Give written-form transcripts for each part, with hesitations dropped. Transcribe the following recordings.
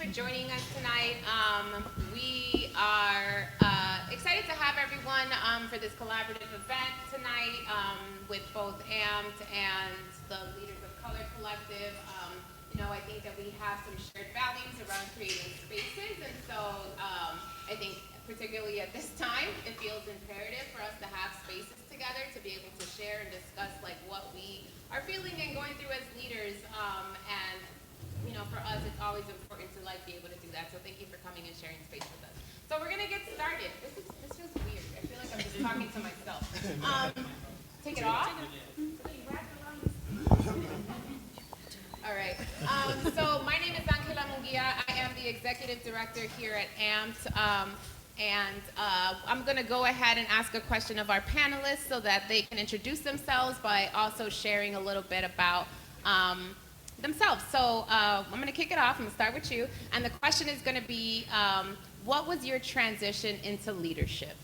for joining us tonight. We are excited to have everyone for this collaborative event tonight with both AMPT and the Leaders of Color Collective. I think that we have some shared values around creating spaces, and so I think particularly at this time, it feels imperative for us to have spaces together to be able to share and discuss what we are feeling and going through as leaders. And for us, it's always important to be able to do that. So thank you for coming and sharing space with us. So we're gonna get started. This feels weird. I feel like I'm just talking to myself. Take it off. All right. So my name is ángela, I am the executive director here at AMPT. And I'm going to go ahead and ask a question of our panelists so that they can introduce themselves by also sharing a little bit about themselves. So I'm going to kick it off. I'm going to start with you. And the question is going to be, what was your transition into leadership?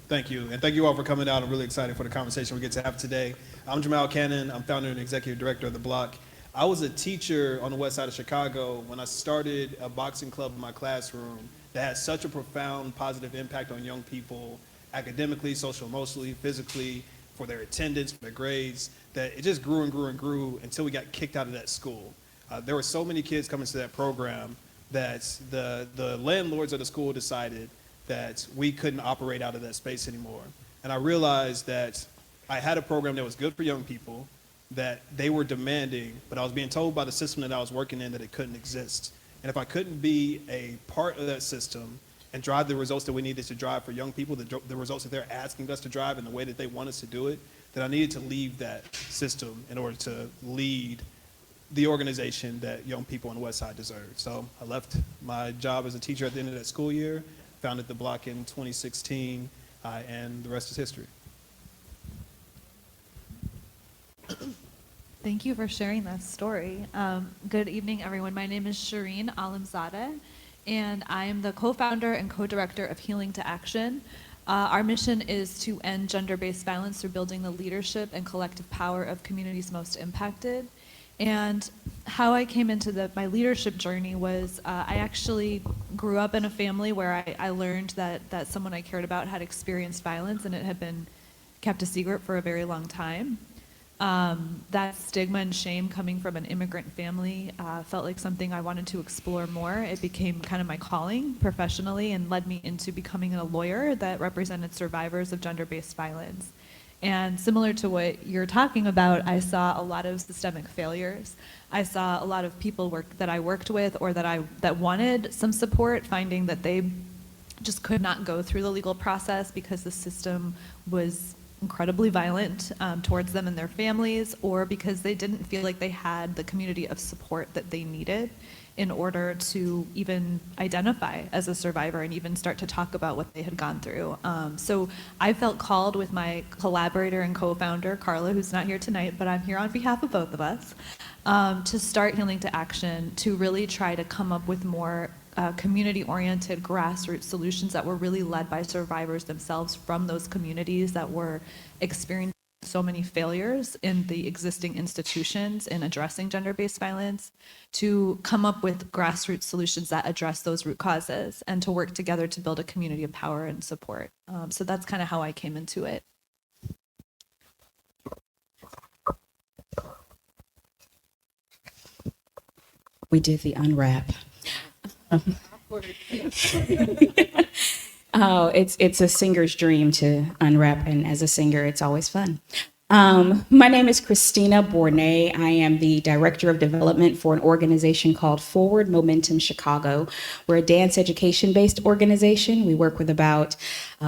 Thank you. And thank you all for coming out. I'm really excited for the conversation we get to have today. I'm Jamyle Cannon. I'm founder and executive director of The Bloc. I was a teacher on the west side of Chicago when I started a boxing club in my classroom that had such a profound positive impact on young people, academically, social, emotionally, physically, for their attendance, for their grades, that it just grew and grew and grew until we got kicked out of that school. There were so many kids coming to that program that the landlords of the school decided that we couldn't operate out of that space anymore. And I realized that I had a program that was good for young people, that they were demanding, but I was being told by the system that I was working in that it couldn't exist. And if I couldn't be a part of that system and drive the results that we needed to drive for young people, the results that they're asking us to drive in the way that they want us to do it, then I needed to leave that system in order to lead the organization that young people on the West Side deserve. So I left my job as a teacher at the end of that school year, founded The Bloc in 2016, and the rest is history. Thank you for sharing that story. Good evening, everyone. My name is Sheerine Alemzadeh, and I am the co-founder and co-director of Healing to Action. Our mission is to end gender-based violence through building the leadership and collective power of communities most impacted. And how I came into my leadership journey was I actually grew up in a family where I learned that someone I cared about had experienced violence, and it had been kept a secret for a very long time. That stigma and shame coming from an immigrant family felt like something I wanted to explore more. It became kind of my calling professionally and led me into becoming a lawyer that represented survivors of gender-based violence. And similar to what you're talking about, I saw a lot of systemic failures. I saw a lot of people that I worked with or that wanted some support, finding that they just could not go through the legal process because the system was incredibly violent towards them and their families, or because they didn't feel like they had the community of support that they needed in order to even identify as a survivor and even start to talk about what they had gone through. So I felt called with my collaborator and co-founder, Carla, who's not here tonight, but I'm here on behalf of both of us, to start Healing to Action, to really try to come up with more community-oriented grassroots solutions that were really led by survivors themselves from those communities that were experiencing so many failures in the existing institutions in addressing gender-based violence, to come up with grassroots solutions that address those root causes and to work together to build a community of power and support. So that's kind of how I came into it. We did the unwrap. Oh, it's a singer's dream to unwrap, and as a singer, it's always fun. My name is Christina Bourné. I am the Director of Development for an organization called Forward Momentum Chicago. We're a dance education-based organization. We work with about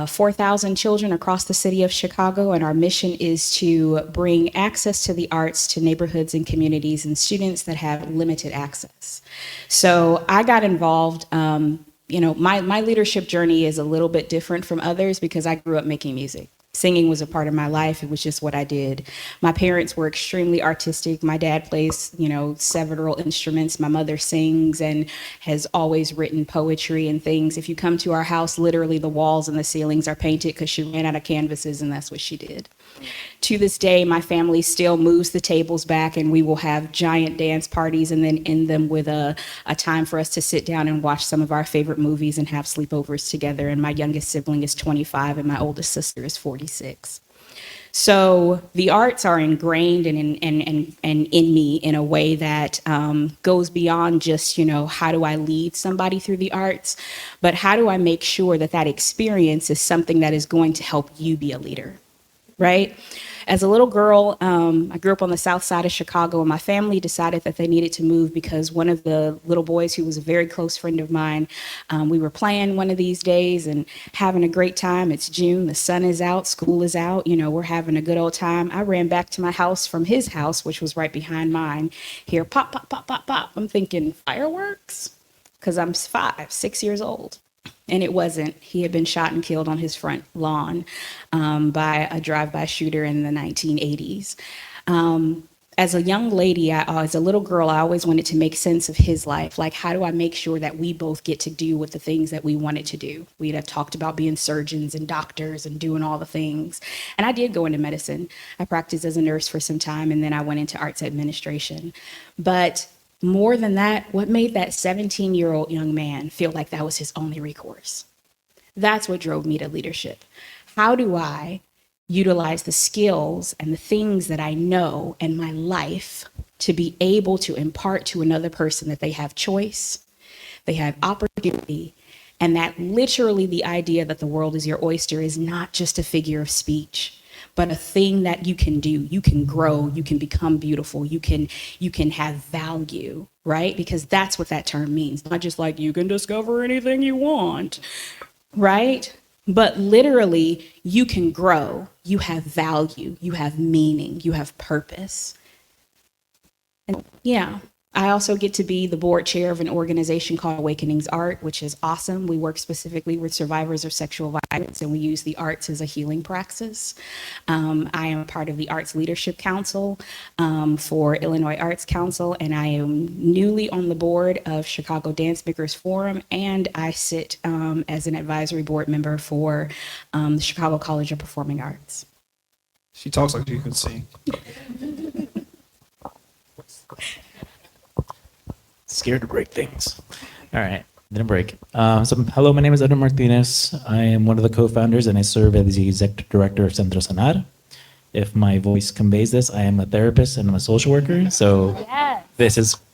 4,000 children across the city of Chicago, and our mission is to bring access to the arts to neighborhoods and communities and students that have limited access. So I got involved. My leadership journey is a little bit different from others because I grew up making music. Singing was a part of my life. It was just what I did. My parents were extremely artistic. My dad plays, several instruments. My mother sings and has always written poetry and things. If you come to our house, literally the walls and the ceilings are painted because she ran out of canvases and that's what she did. To this day, my family still moves the tables back and we will have giant dance parties and then end them with a time for us to sit down and watch some of our favorite movies and have sleepovers together. And my youngest sibling is 25 and my oldest sister is 46. So the arts are ingrained and in me in a way that goes beyond just, how do I lead somebody through the arts, but how do I make sure that that experience is something that is going to help you be a leader? Right? As a little girl, I grew up on the south side of Chicago, and my family decided that they needed to move because one of the little boys, who was a very close friend of mine, we were playing one of these days and having a great time. It's June, the sun is out, school is out, we're having a good old time. I ran back to my house from his house, which was right behind mine. Hear pop, pop, pop, pop, pop. I'm thinking fireworks? Because I'm 6 years old. And it wasn't. He had been shot and killed on his front lawn by a drive-by shooter in the 1980s. As a young lady, as a little girl, I always wanted to make sense of his life. Like, how do I make sure that we both get to do with the things that we wanted to do? We had talked about being surgeons and doctors and doing all the things. And I did go into medicine. I practiced as a nurse for some time, and then I went into arts administration. But more than that, what made that 17-year-old young man feel like that was his only recourse? That's what drove me to leadership. How do I utilize the skills and the things that I know in my life to be able to impart to another person that they have choice, they have opportunity, and that literally the idea that the world is your oyster is not just a figure of speech, but a thing that you can do. You can grow, you can become beautiful, you can have value, right? Because that's what that term means. Not just like you can discover anything you want, right? But literally, you can grow, you have value, you have meaning, you have purpose. And yeah, I also get to be the board chair of an organization called Awakenings Art, which is awesome. We work specifically with survivors of sexual violence, and we use the arts as a healing praxis. I am part of the Arts Leadership Council for Illinois Arts Council, and I am newly on the board of Chicago Dance Makers Forum, and I sit as an advisory board member for the Chicago College of Performing Arts. She talks like she can sing. Scared to break things. All right, didn't break. Hello, my name is Edwin Martinez. I am one of the co-founders and I serve as the executive director of Centro Sanar. If my voice conveys this, I am a therapist and I'm a social worker. So yes.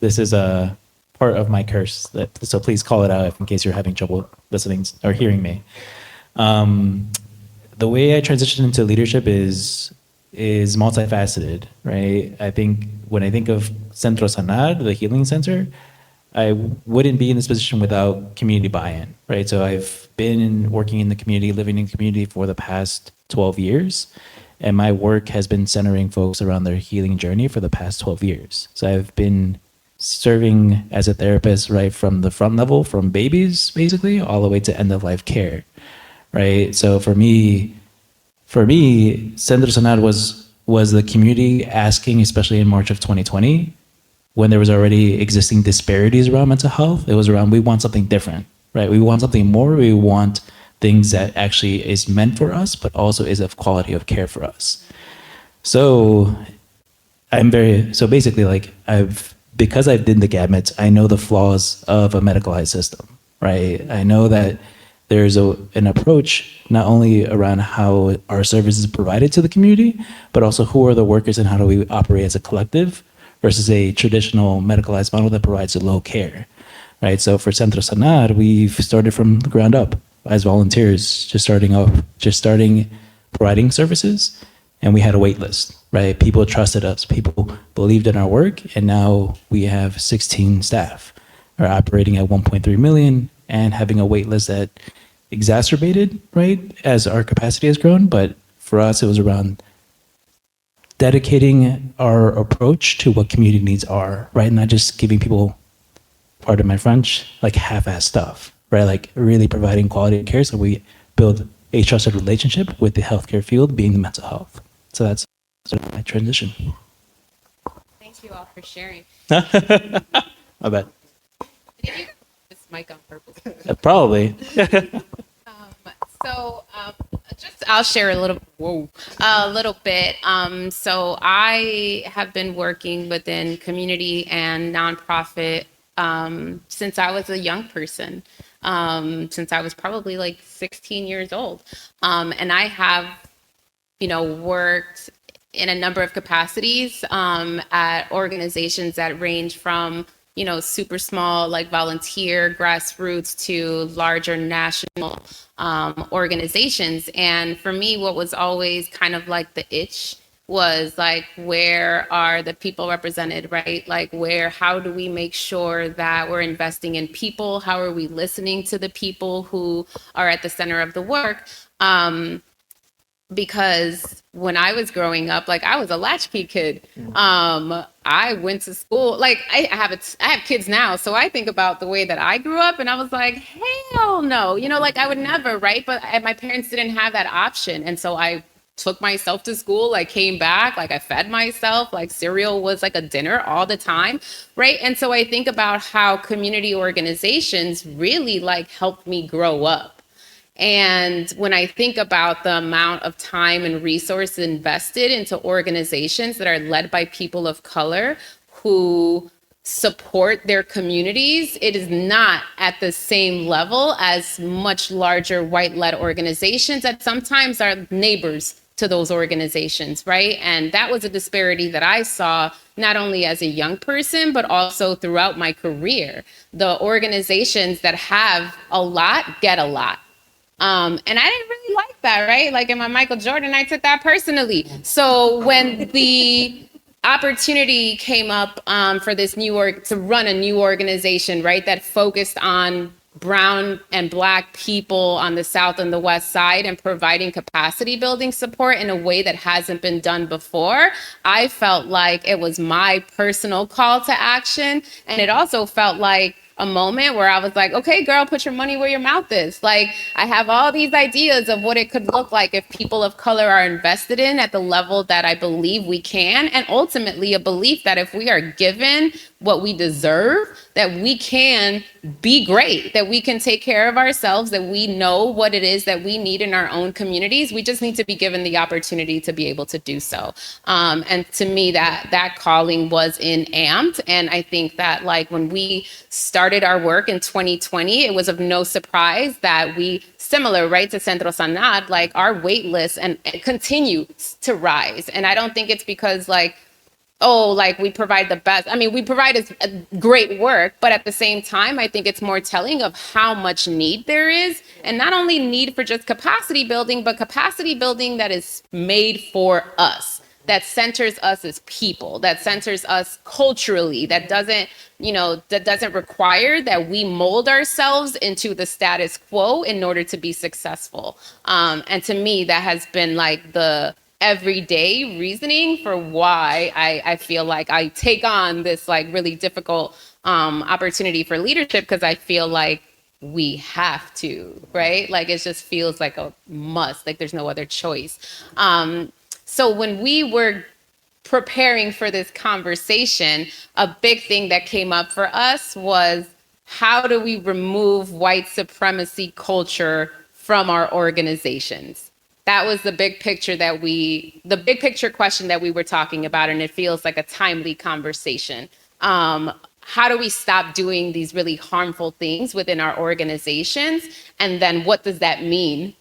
This is a part of my curse. So please call it out in case you're having trouble listening or hearing me. The way I transitioned into leadership is multifaceted, right? I think when I think of Centro Sanar, the healing center, I wouldn't be in this position without community buy-in, right? So I've been working in the community, living in the community for the past 12 years, and my work has been centering folks around their healing journey for the past 12 years. So I've been serving as a therapist right from the front level, from babies, basically, all the way to end-of-life care, right? So for me, Centro Sanar was the community asking, especially in March of 2020, when there was already existing disparities around mental health. It was around, we want something different, right? We want something more. We want things that actually is meant for us, but also is of quality of care for us. So basically, like because I did the gamut, I know the flaws of a medicalized system, right? I know that there's an approach not only around how our service is provided to the community, but also who are the workers and how do we operate as a collective versus a traditional medicalized model that provides a low care, right? So for Centro Sanar, we've started from the ground up as volunteers, just starting providing services, and we had a wait list, right? People trusted us, people believed in our work, and now we have 16 staff, are operating at 1.3 million and having a wait list that exacerbated, right, as our capacity has grown. But for us, it was around dedicating our approach to what community needs are, right? Not just giving people, pardon my French, like half-ass stuff, right? Like really providing quality care. So we build a trusted relationship with the healthcare field being mental health. So that's sort of my transition. Thank you all for sharing. My bad. Did you this mic on purpose? Probably. So, just I'll share a little bit. So I have been working within community and nonprofit since I was a young person, since I was probably like 16 years old, and I have, worked in a number of capacities at organizations that range from super small, like volunteer, grassroots, to larger national organizations. And for me, what was always kind of like the itch was like, where are the people represented, right? Like how do we make sure that we're investing in people? How are we listening to the people who are at the center of the work? Because when I was growing up, like I was a latchkey kid. I went to school, like I have kids now. So I think about the way that I grew up and I was like, hell no, like I would never, right? But my parents didn't have that option. And so I took myself to school, like came back, like I fed myself, like cereal was like a dinner all the time, right? And so I think about how community organizations really like helped me grow up. And when I think about the amount of time and resources invested into organizations that are led by people of color who support their communities, it is not at the same level as much larger white-led organizations that sometimes are neighbors to those organizations, right? And that was a disparity that I saw not only as a young person, but also throughout my career. The organizations that have a lot get a lot. And I didn't really like that, right? Like in my Michael Jordan, I took that personally. So when the opportunity came up for this to run a new organization, right, that focused on Brown and Black people on the South and the West Side and providing capacity building support in a way that hasn't been done before, I felt like it was my personal call to action. And it also felt like a moment where I was like, okay, girl, put your money where your mouth is. Like, I have all these ideas of what it could look like if people of color are invested in at the level that I believe we can. And ultimately a belief that if we are given what we deserve, that we can be great, that we can take care of ourselves, that we know what it is that we need in our own communities. We just need to be given the opportunity to be able to do so. And to me, that calling was in AMPT. And I think that like when we started our work in 2020, it was of no surprise that similar, right, to Centro Sanar, like our wait list and continues to rise. And I don't think it's because like, oh, like we provide the best. I mean, we provide great work, but at the same time, I think it's more telling of how much need there is. And not only need for just capacity building, but capacity building that is made for us, that centers us as people, that centers us culturally, that doesn't require that we mold ourselves into the status quo in order to be successful. And to me, that has been like the everyday reasoning for why I feel like I take on this like really difficult opportunity for leadership, because I feel like we have to, right? Like it just feels like a must, like there's no other choice. So when we were preparing for this conversation, a big thing that came up for us was, how do we remove white supremacy culture from our organizations? That was the big picture question that we were talking about, and it feels like a timely conversation. How do we stop doing these really harmful things within our organizations? And then what does that mean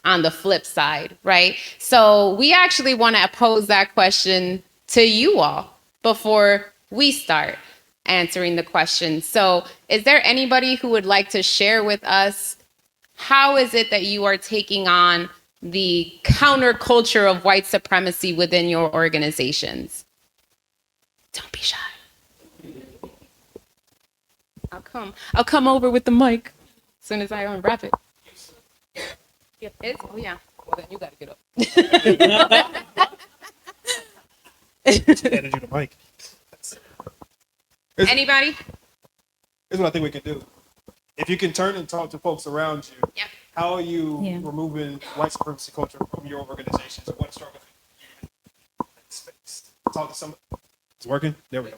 on the flip side, right? So we actually want to pose that question to you all before we start answering the question. So is there anybody who would like to share with us, how is it that you are taking on the counterculture of white supremacy within your organizations? Don't be shy. I'll come over with the mic as soon as I unwrap it. Oh yeah. Well then you gotta get up. Handed you the mic. Anybody? Here's what I think we can do. If you can turn and talk to folks around you, Yep. how are you Yeah. removing white supremacy culture from your organizations? What struggle in that space? Talk to somebody. It's working? There we go.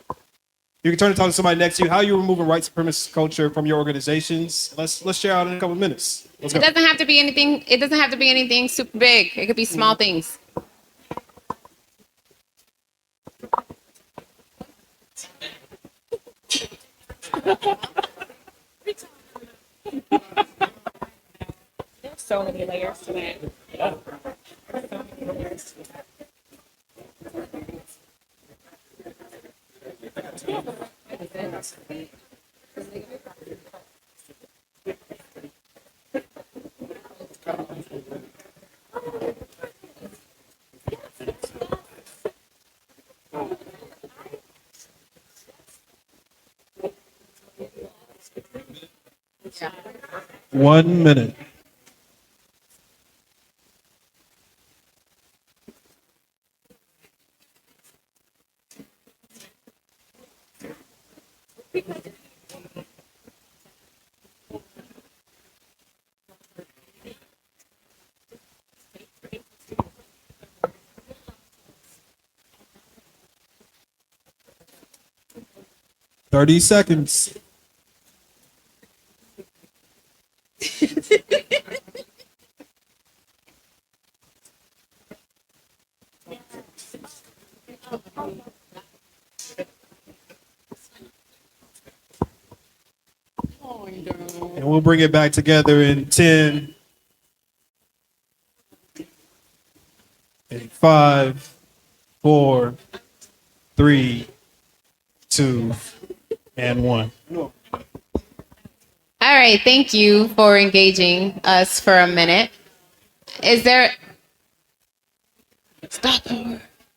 You can turn and talk to somebody next to you. How are you removing white supremacy culture from your organizations? Let's share out in a couple of minutes. Let's It go. doesn't have to be anything. It doesn't have to be anything super big. It could be small things. So many layers to that. Yeah. 1 minute. Thirty seconds. And we'll bring it back together in 10, and 5, 4, 3, 2, and 1. All right. Thank you for engaging us for a minute. Is there? Stop.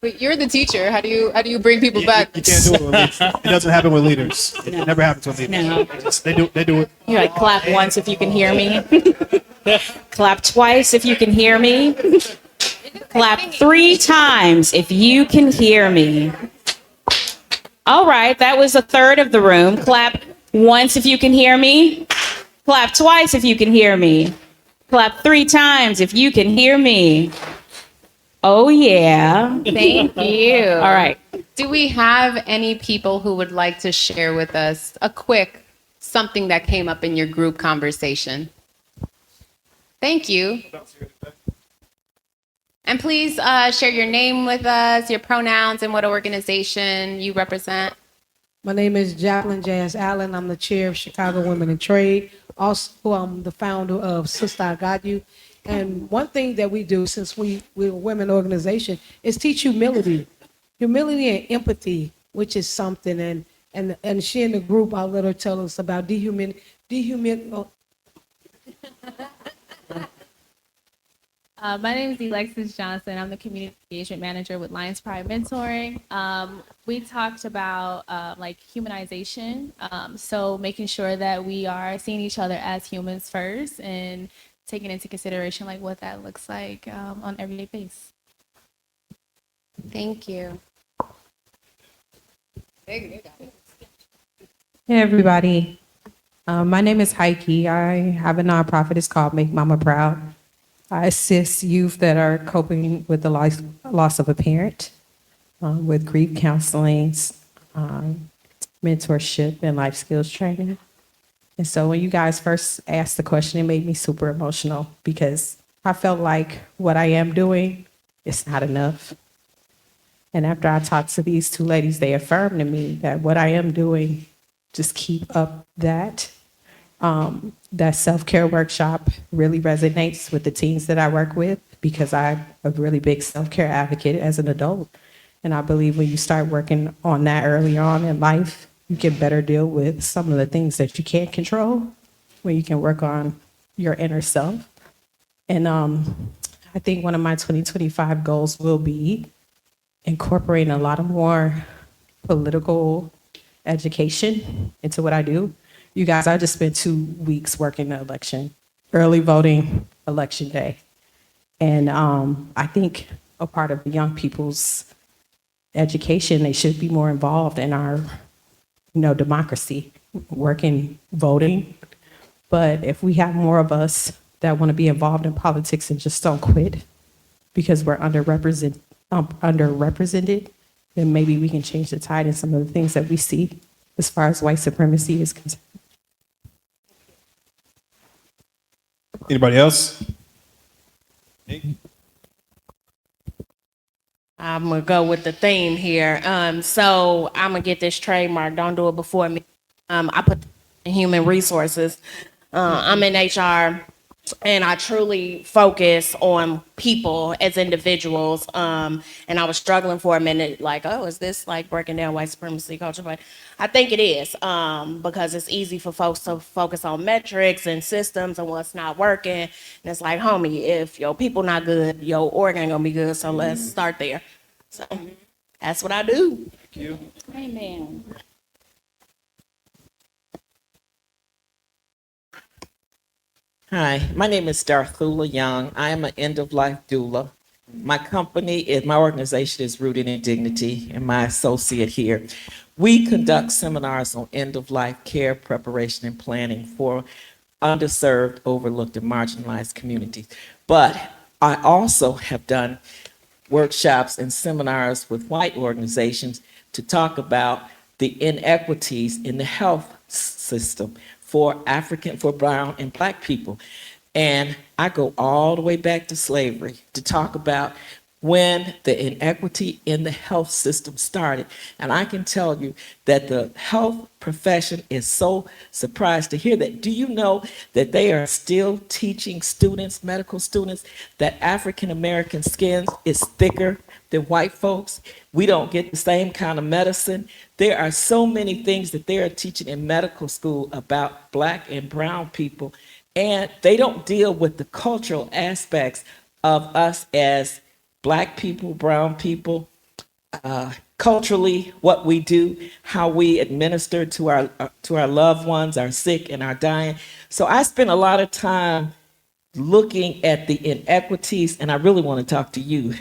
Wait, you're the teacher. How do you bring people back? You can't do it with leaders. It doesn't happen with leaders. It never happens with leaders. No. They do it. You're like, clap once if you can hear me. Clap twice if you can hear me. Clap 3 times if you can hear me. All right, that was a third of the room. Clap once if you can hear me. Clap twice if you can hear me. Clap 3 times if you can hear me. Oh, yeah. Thank you. All right. Do we have any people who would like to share with us a quick something that came up in your group conversation? Thank you. And please share your name with us, your pronouns, and what organization you represent. My name is Jacqueline J.S. Allen. I'm the chair of Chicago Women in Trade. Also, I'm the founder of Sister I Got You. And one thing that we do, since we're a women organization, is teach humility. Humility and empathy, which is something. And she in the group, I'll let her tell us about My name is Alexis Johnson. I'm the community engagement manager with Lions Pride Mentoring. We talked about like humanization, so making sure that we are seeing each other as humans first and taking into consideration like what that looks like on an everyday basis. Thank you. Hey everybody, my name is Heike. I have a nonprofit. It's called Make Mama Proud. I assist youth that are coping with the loss of a parent with grief counseling, mentorship, and life skills training. And so when you guys first asked the question, it made me super emotional because I felt like what I am doing is not enough. And after I talked to these 2 ladies, they affirmed to me that what I am doing, just keep up that. That self-care workshop really resonates with the teens that I work with because I'm a really big self-care advocate as an adult. And I believe when you start working on that early on in life, you can better deal with some of the things that you can't control when you can work on your inner self. And I think one of my 2025 goals will be incorporating a lot of more political education into what I do. You guys, I just spent 2 weeks working the election, early voting, election day. And I think a part of the young people's education, they should be more involved in our, democracy, working, voting. But if we have more of us that want to be involved in politics and just don't quit because we're underrepresented, then maybe we can change the tide in some of the things that we see as far as white supremacy is concerned. Anybody else? I'm gonna go with the theme here. So I'm gonna get this trademark. Don't do it before me. I put in human resources. I'm in HR, and I truly focus on people as individuals. And I was struggling for a minute, like, oh, is this like breaking down white supremacy culture? But I think it is, because it's easy for folks to focus on metrics and systems and what's not working. And it's like, homie, if your people not good, your org ain't gonna be good. So let's start there. So that's what I do. Thank you. Amen. Hi, my name is Darthula Young. I am an end-of-life doula. My organization is Rooted in Dignity, and my associate here. We conduct seminars on end-of-life care preparation and planning for underserved, overlooked, and marginalized communities. But I also have done workshops and seminars with white organizations to talk about the inequities in the health system for brown and black people. And I go all the way back to slavery to talk about when the inequity in the health system started. And I can tell you that the health profession is so surprised to hear that. Do you know that they are still teaching students, medical students, that African American skin is thicker than white folks? We don't get the same kind of medicine. There are so many things that they are teaching in medical school about black and brown people, and they don't deal with the cultural aspects of us as black people, brown people, culturally, what we do, how we administer to our loved ones, our sick and our dying. So I spend a lot of time looking at the inequities, and I really want to talk to you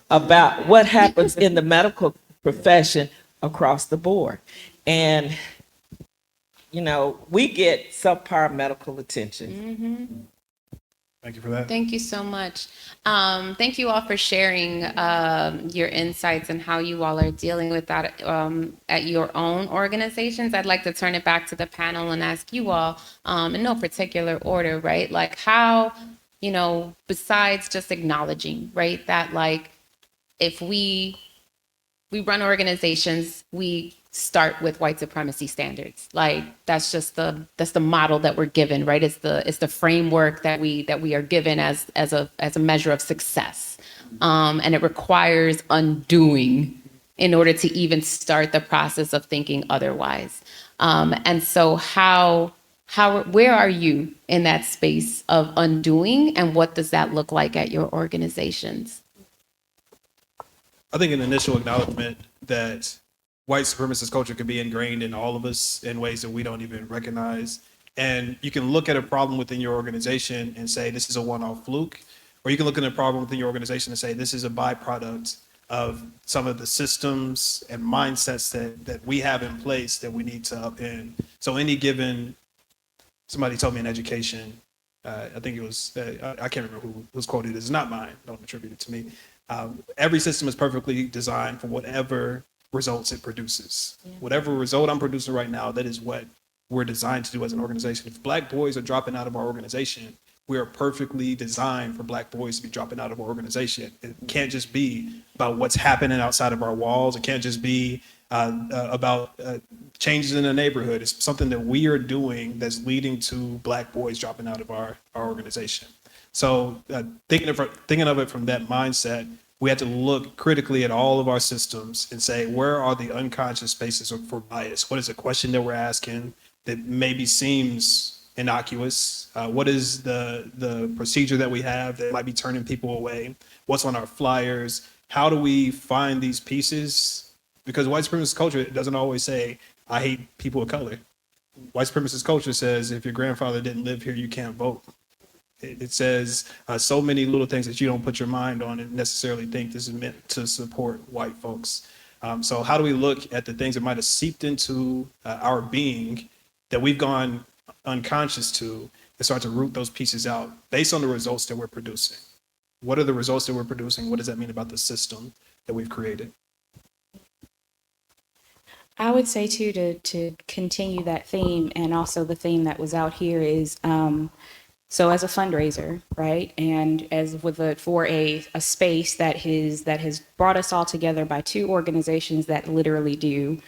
about what happens in the medical profession across the board. And, you know, we get subpar medical attention. Thank you for that. Thank you so much. Thank you all for sharing your insights and how you all are dealing with that at your own organizations. I'd like to turn it back to the panel and ask you all, in no particular order, right? Like how, you know, besides just acknowledging, right, that like if we run organizations, we start with white supremacy standards. Like that's the model that we're given, right? It's the framework that we are given as a measure of success. And it requires undoing in order to even start the process of thinking otherwise. And so where are you in that space of undoing, and what does that look like at your organizations? I think an initial acknowledgement that white supremacist culture could be ingrained in all of us in ways that we don't even recognize. And you can look at a problem within your organization and say, this is a one-off fluke, or you can look at a problem within your organization and say, this is a byproduct of some of the systems and mindsets that we have in place that we need to upend. So any given, somebody told me in education, I think it was, I can't remember who was quoted, it's not mine, don't attribute it to me. Every system is perfectly designed for whatever results it produces. Yeah. Whatever result I'm producing right now, that is what we're designed to do as an organization. If black boys are dropping out of our organization, we are perfectly designed for black boys to be dropping out of our organization. It can't just be about what's happening outside of our walls. It can't just be about changes in the neighborhood. It's something that we are doing that's leading to black boys dropping out of our organization. So thinking of it from that mindset, we had to look critically at all of our systems and say, where are the unconscious spaces for bias? What is a question that we're asking that maybe seems innocuous? What is the procedure that we have that might be turning people away? What's on our flyers? How do we find these pieces? Because white supremacist culture doesn't always say, I hate people of color. White supremacist culture says, if your grandfather didn't live here, you can't vote. It says so many little things that you don't put your mind on and necessarily think this is meant to support white folks. So how do we look at the things that might have seeped into our being that we've gone unconscious to and start to root those pieces out based on the results that we're producing. What are the results that we're producing? What does that mean about the system that we've created? I would say too, to continue that theme, and also the theme that was out here is, so as a fundraiser, right, and as for a space that has brought us all together by two organizations that literally do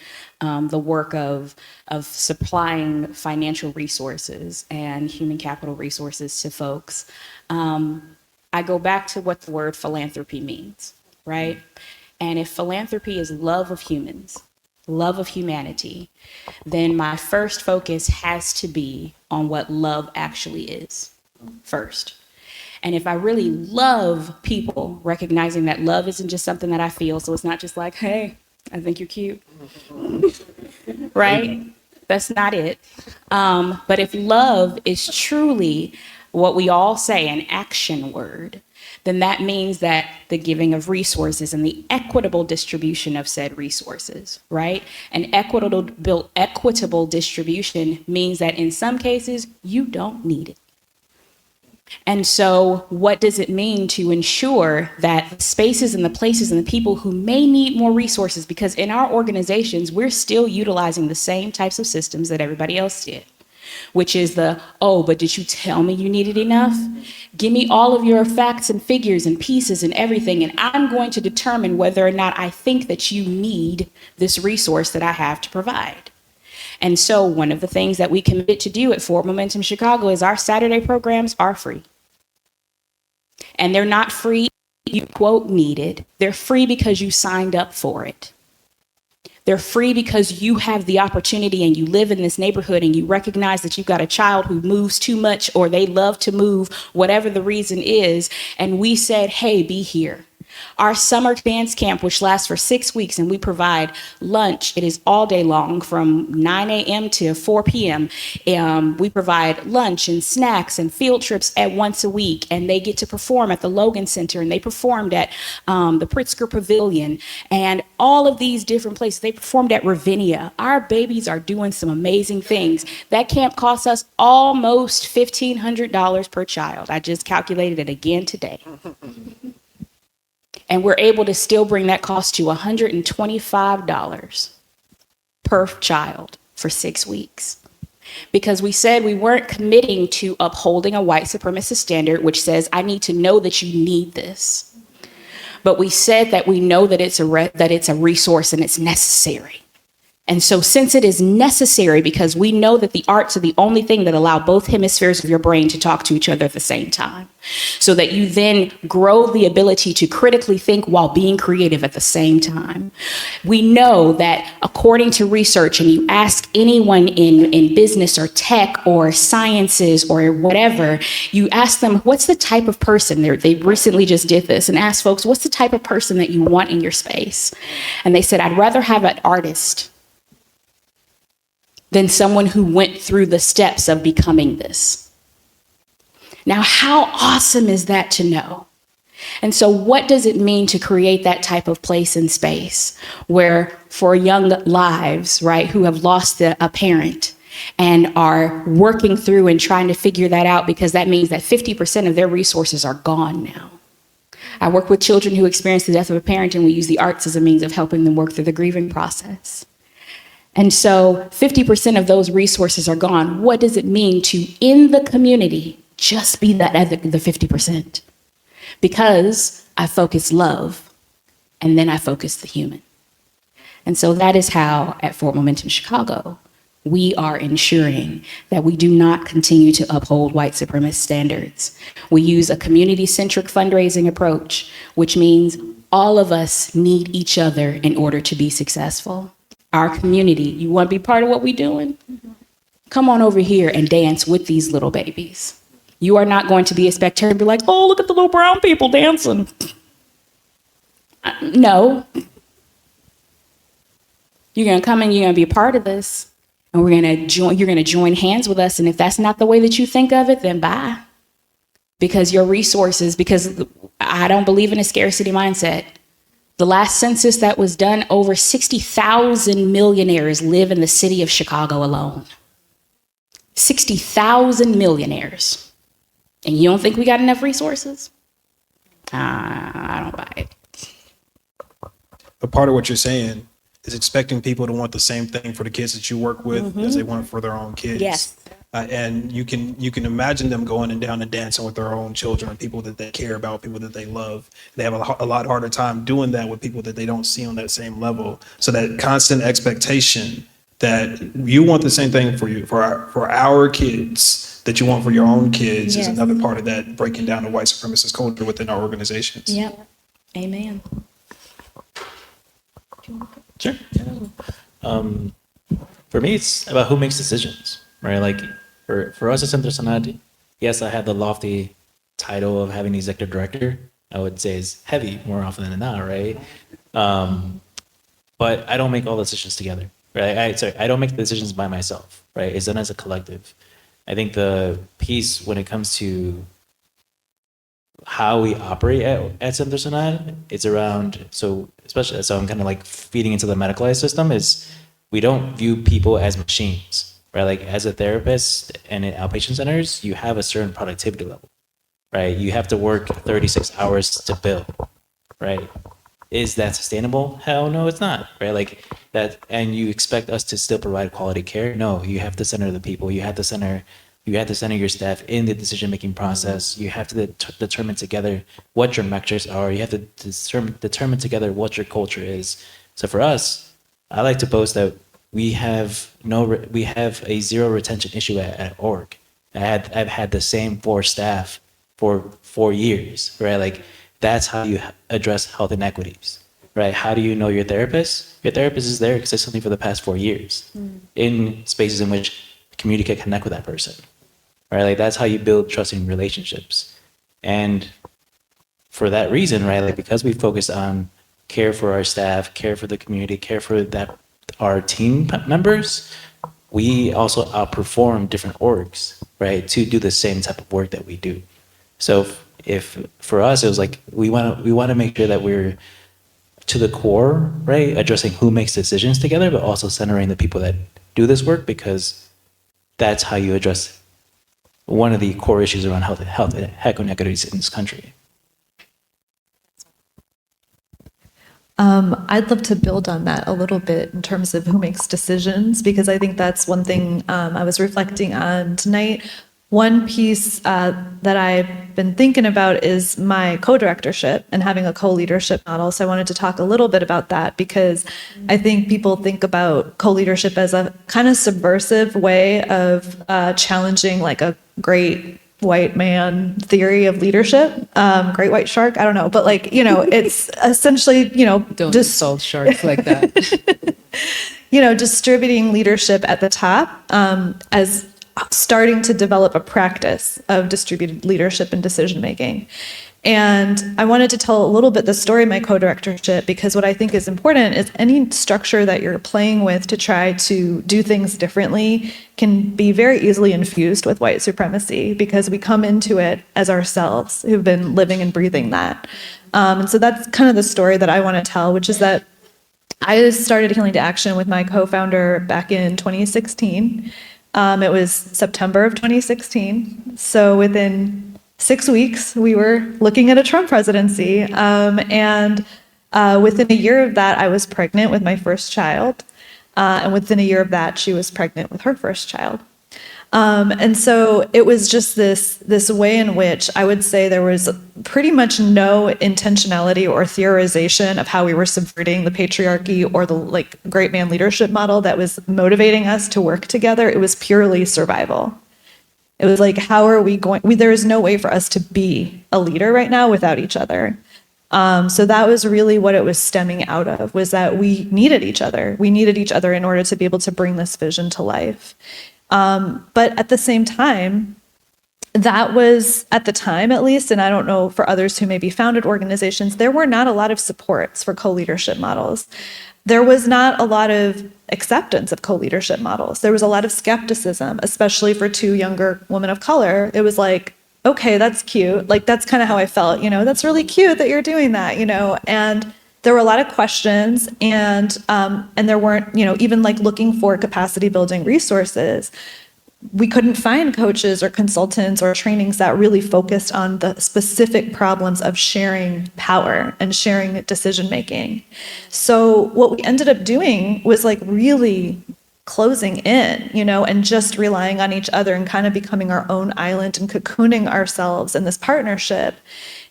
the work of supplying financial resources and human capital resources to folks. I go back to what the word philanthropy means, right? And if philanthropy is love of humans, love of humanity, then my first focus has to be on what love actually is first. And if I really love people, recognizing that love isn't just something that I feel, so it's not just like, hey, I think you're cute, right? That's not it. But if love is truly what we all say, an action word, then that means that the giving of resources and the equitable distribution of said resources, right? An equitable distribution means that in some cases, you don't need it. And so what does it mean to ensure that the spaces and the places and the people who may need more resources, because in our organizations, we're still utilizing the same types of systems that everybody else did, which is oh, but did you tell me you needed enough? Give me all of your facts and figures and pieces and everything, and I'm going to determine whether or not I think that you need this resource that I have to provide. And so one of the things that we commit to do at Forward Momentum Chicago is our Saturday programs are free. And they're not free, you quote, needed. They're free because you signed up for it. They're free because you have the opportunity and you live in this neighborhood and you recognize that you've got a child who moves too much or they love to move, whatever the reason is. And we said, hey, be here. Our summer dance camp, which lasts for 6 weeks, and we provide lunch. It is all day long from 9 a.m. to 4 p.m. We provide lunch and snacks and field trips at once a week, and they get to perform at the Logan Center, and they performed at the Pritzker Pavilion, and all of these different places. They performed at Ravinia. Our babies are doing some amazing things. That camp costs us almost $1,500 per child. I just calculated it again today. And we're able to still bring that cost to $125 per child for 6 weeks. Because we said we weren't committing to upholding a white supremacist standard, which says, I need to know that you need this. But we said that we know that it's a resource and it's necessary. And so since it is necessary, because we know that the arts are the only thing that allow both hemispheres of your brain to talk to each other at the same time, so that you then grow the ability to critically think while being creative at the same time. We know that according to research, and you ask anyone in business or tech or sciences or whatever, you ask them, what's the type of person, they recently just did this and asked folks, what's the type of person that you want in your space? And they said, I'd rather have an artist than someone who went through the steps of becoming this. Now, how awesome is that to know? And so what does it mean to create that type of place and space where for young lives, right, who have lost a parent and are working through and trying to figure that out, because that means that 50% of their resources are gone now. I work with children who experience the death of a parent, and we use the arts as a means of helping them work through the grieving process. And so 50% of those resources are gone. What does it mean to, in the community, just be that the 50%? Because I focus love, and then I focus the human. And so that is how, at Forward Momentum Chicago, we are ensuring that we do not continue to uphold white supremacist standards. We use a community-centric fundraising approach, which means all of us need each other in order to be successful. Our community, you want to be part of what we're doing? Come on over here and dance with these little babies. You are not going to be a spectator and be like, oh, look at the little brown people dancing. No. You're going to come and you're going to be a part of this. And you're going to join hands with us. And if that's not the way that you think of it, then bye. Because your resources, because I don't believe in a scarcity mindset. The last census that was done, over 60,000 millionaires live in the city of Chicago alone. 60,000 millionaires. And you don't think we got enough resources? I don't buy it. But part of what you're saying is expecting people to want the same thing for the kids that you work with as they want for their own kids. Yes. And you can imagine them going and down and dancing with their own children, people that they care about, people that they love. They have a lot harder time doing that with people that they don't see on that same level. So that constant expectation that you want the same thing for our kids that you want for your own kids is another part of that breaking down the white supremacist culture within our organizations. Yep. Amen. Sure. For me, it's about who makes decisions, right? Like for us at Centro Sanar, yes, I have the lofty title of having executive director. I would say is heavy more often than not, right? But I don't make all the decisions together, right? I don't make the decisions by myself, right? It's done as a collective. I think the piece when it comes to how we operate at Centro Sanar, it's around, so I'm kind of like feeding into the medicalized system, is we don't view people as machines, right? Like as a therapist and in outpatient centers, you have a certain productivity level, right? You have to work 36 hours to bill, right? Is that sustainable? Hell no, it's not, right? Like that, and you expect us to still provide quality care? No, you have to center the people. You have to center your staff in the decision-making process. You have to determine together what your metrics are. You have to determine together what your culture is. So for us, I like to boast that we have a zero retention issue at org. I've had the same 4 staff for 4 years, right? Like that's how you address health inequities, right? How do you know your therapist? Your therapist is there consistently for the past 4 years in spaces in which the community can connect with that person, right? Like that's how you build trusting relationships. And for that reason, right, like because we focus on care for our staff, care for the community, care for our team members, we also outperform different orgs, right, to do the same type of work that we do. So if for us, it was like we want to make sure that we're to the core, right, addressing who makes decisions together, but also centering the people that do this work, because that's how you address one of the core issues around health inequities in this country. I'd love to build on that a little bit in terms of who makes decisions, because I think that's one thing I was reflecting on tonight. One piece that I've been thinking about is my co-directorship and having a co-leadership model. So I wanted to talk a little bit about that, because I think people think about co-leadership as a kind of subversive way of challenging like a great white man theory of leadership, great white shark, I don't know, but like, you know, it's essentially, you know, Don't insult sharks like that. you know, distributing leadership at the top as starting to develop a practice of distributed leadership and decision making. And I wanted to tell a little bit the story of my co-directorship, because what I think is important is any structure that you're playing with to try to do things differently can be very easily infused with white supremacy, because we come into it as ourselves who've been living and breathing that. And so that's kind of the story that I want to tell, which is that I started Healing to Action with my co-founder back in 2016. It was September of 2016. So within 6 weeks, we were looking at a Trump presidency. And within a year of that, I was pregnant with my first child. And within a year of that, she was pregnant with her first child. And so it was just this way in which I would say there was pretty much no intentionality or theorization of how we were subverting the patriarchy or the like great man leadership model that was motivating us to work together. It was purely survival. It was like, how are we going? There is no way for us to be a leader right now without each other. So that was really what it was stemming out of, was that we needed each other. We needed each other in order to be able to bring this vision to life. But at the same time, that was, at the time at least, and I don't know for others who maybe founded organizations, there were not a lot of supports for co-leadership models. There was not a lot of acceptance of co-leadership models. There was a lot of skepticism, especially for 2 younger women of color. It was like, okay, that's cute. Like, that's kind of how I felt, you know, that's really cute that you're doing that, you know, and there were a lot of questions, and there weren't, you know, even like looking for capacity building resources. we couldn't find coaches or consultants or trainings that really focused on the specific problems of sharing power and sharing decision making. So what we ended up doing was like really closing in, and just relying on each other and kind of becoming our own island and cocooning ourselves in this partnership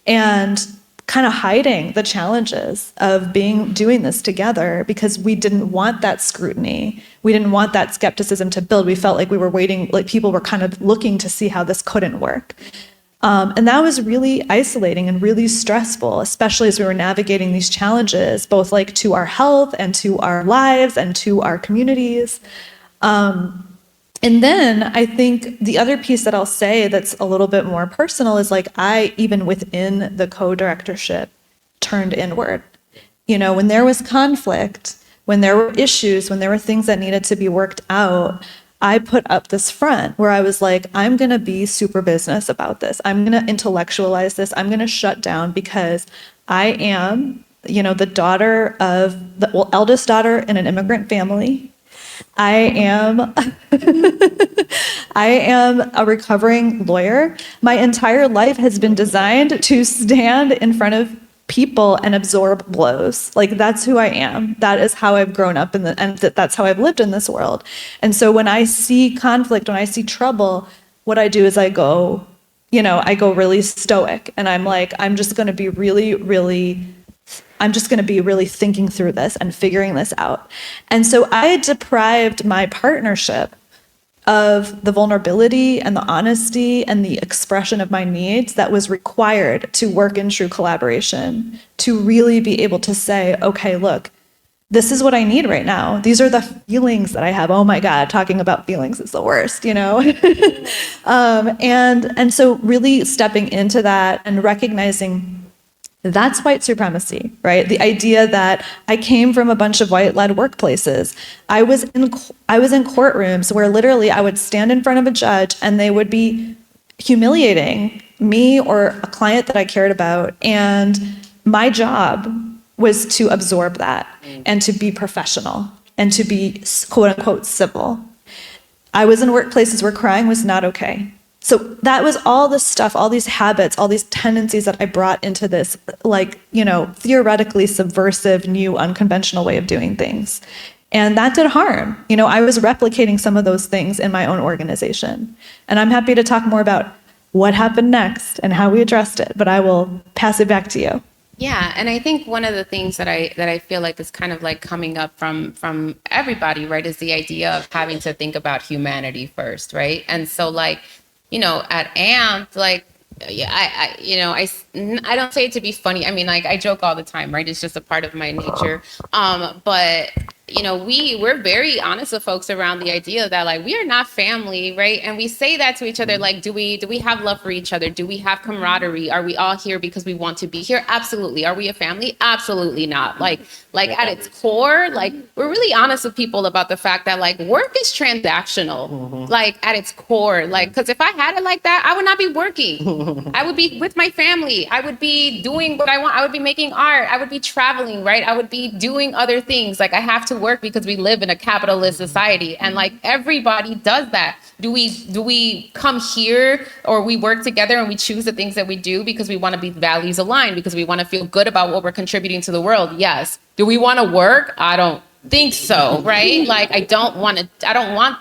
and kind of hiding the challenges of doing this together because we didn't want that scrutiny. We didn't want that skepticism to build. We felt like we were waiting, like people were kind of looking to see how this couldn't work. And that was really isolating and really stressful, especially as we were navigating these challenges, both like to our health and to our lives and to our communities. And then I think the other piece that I'll say that's a little bit more personal is like I, even within the co-directorship, turned inward. When there was conflict, when there were issues, when there were things that needed to be worked out, I put up this front where I was like, I'm going to be super business about this. I'm going to intellectualize this. I'm going to shut down because I am, the daughter of the eldest daughter in an immigrant family. I am a recovering lawyer. My entire life has been designed to stand in front of people and absorb blows. Like that's who I am. That is how I've grown up and that's how I've lived in this world. And so when I see conflict, when I see trouble, what I do is I go really stoic and I'm like, I'm just going to be really thinking through this and figuring this out. And so I deprived my partnership of the vulnerability and the honesty and the expression of my needs that was required to work in true collaboration, to really be able to say, okay, look, this is what I need right now. These are the feelings that I have. Oh my God, talking about feelings is the worst, and so really stepping into that and recognizing that's white supremacy, right? The idea that I came from a bunch of white-led workplaces. I was in courtrooms where literally I would stand in front of a judge and they would be humiliating me or a client that I cared about. And my job was to absorb that and to be professional and to be quote unquote civil. I was in workplaces where crying was not okay. So that was all this stuff, all these habits, all these tendencies that I brought into this, theoretically subversive, new, unconventional way of doing things. And that did harm. I was replicating some of those things in my own organization. And I'm happy to talk more about what happened next and how we addressed it, but I will pass it back to you. Yeah, and I think one of the things that I feel like is kind of like coming up from everybody, right, is the idea of having to think about humanity first, right? And so at AMP, I don't say it to be funny. I mean, I joke all the time, right? It's just a part of my nature. But we're very honest with folks around the idea that we are not family, right? And we say that to each other, do we have love for each other? Do we have camaraderie? Are we all here because we want to be here? Absolutely. Are we a family? Absolutely not. At its core, we're really honest with people about the fact that work is transactional, at its core, because if I had it like that, I would not be working. I would be with my family. I would be doing what I want. I would be making art. I would be traveling, right? I would be doing other things. I have to work because we live in a capitalist society, and everybody does that. Do we come here or we work together and we choose the things that we do because we want to be values aligned, because we want to feel good about what we're contributing to the world? Yes. Do we want to work? I don't think so, right? I don't want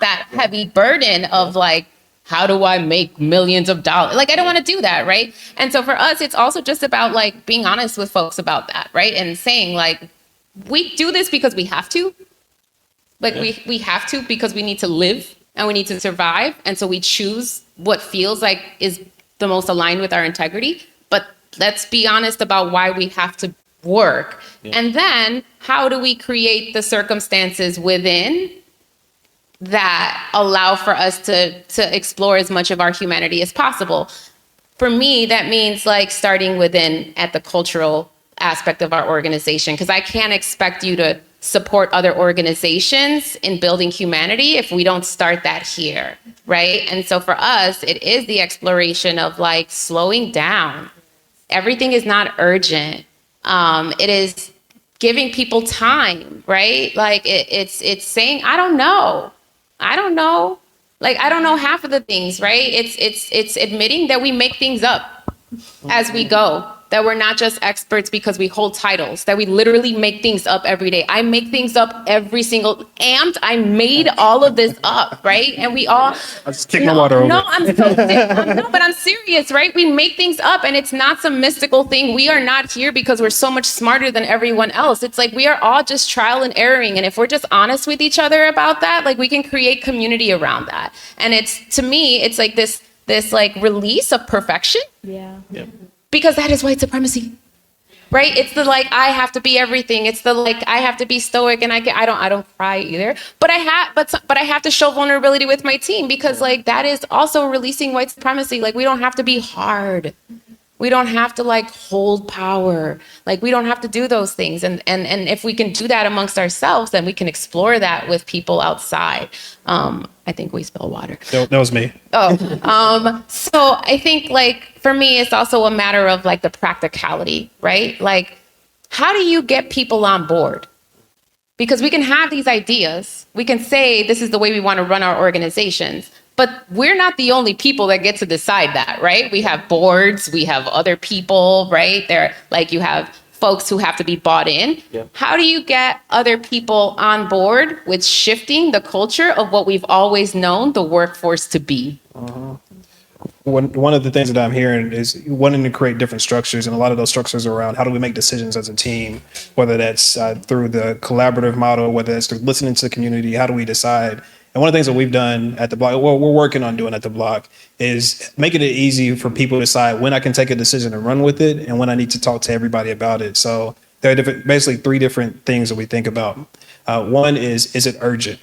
that heavy burden of how do I make millions of dollars? I don't want to do that, right? And so for us, it's also just about being honest with folks about that, right? And saying we do this because we have to. We have to because we need to live and we need to survive. And so we choose what feels like is the most aligned with our integrity. But let's be honest about why we have to work. Yeah. And then how do we create the circumstances within that allow for us to explore as much of our humanity as possible? For me, that means starting within at the cultural aspect of our organization, because I can't expect you to support other organizations in building humanity if we don't start that here, right? And so for us, it is the exploration of slowing down. Everything is not urgent. It is giving people time, right? It's saying, I don't know. Like, I don't know half of the things, right? It's admitting that we make things up as we go, that we're not just experts because we hold titles, that we literally make things up every day. I make things up every single I made all of this up, right? And we all I just kicked my water over. No, but I'm serious, right? We make things up and it's not some mystical thing. We are not here because we're so much smarter than everyone else. It's like we are all just trial and erroring. And if we're just honest with each other about that, like we can create community around that. And it's, to me, it's like this like release of perfection. Yeah. Yep. Because that is white supremacy, right? It's the like I have to be everything. It's the like I have to be stoic, and I don't cry either. But I have to show vulnerability with my team because like that is also releasing white supremacy. Like we don't have to be hard. We don't have to like hold power. Like we don't have to do those things. And if we can do that amongst ourselves, then we can explore that with people outside. I think we spill water. That was me. So I think like for me, it's also a matter of like the practicality, right? Like, how do you get people on board? Because we can have these ideas. We can say this is the way we want to run our organizations. But we're not the only people that get to decide that, right? We have boards, we have other people, right? There, like you have folks who have to be bought in. Yep. How do you get other people on board with shifting the culture of what we've always known the workforce to be? One of the things that I'm hearing is wanting to create different structures, and a lot of those structures are around how do we make decisions as a team, whether that's through the collaborative model, whether that's through listening to the community, how do we decide? And one of the things that we've done at the Bloc, well, we're working on doing at the Bloc, is making it easy for people to decide when I can take a decision and run with it and when I need to talk to everybody about it. So there are basically three different things that we think about. One is it urgent?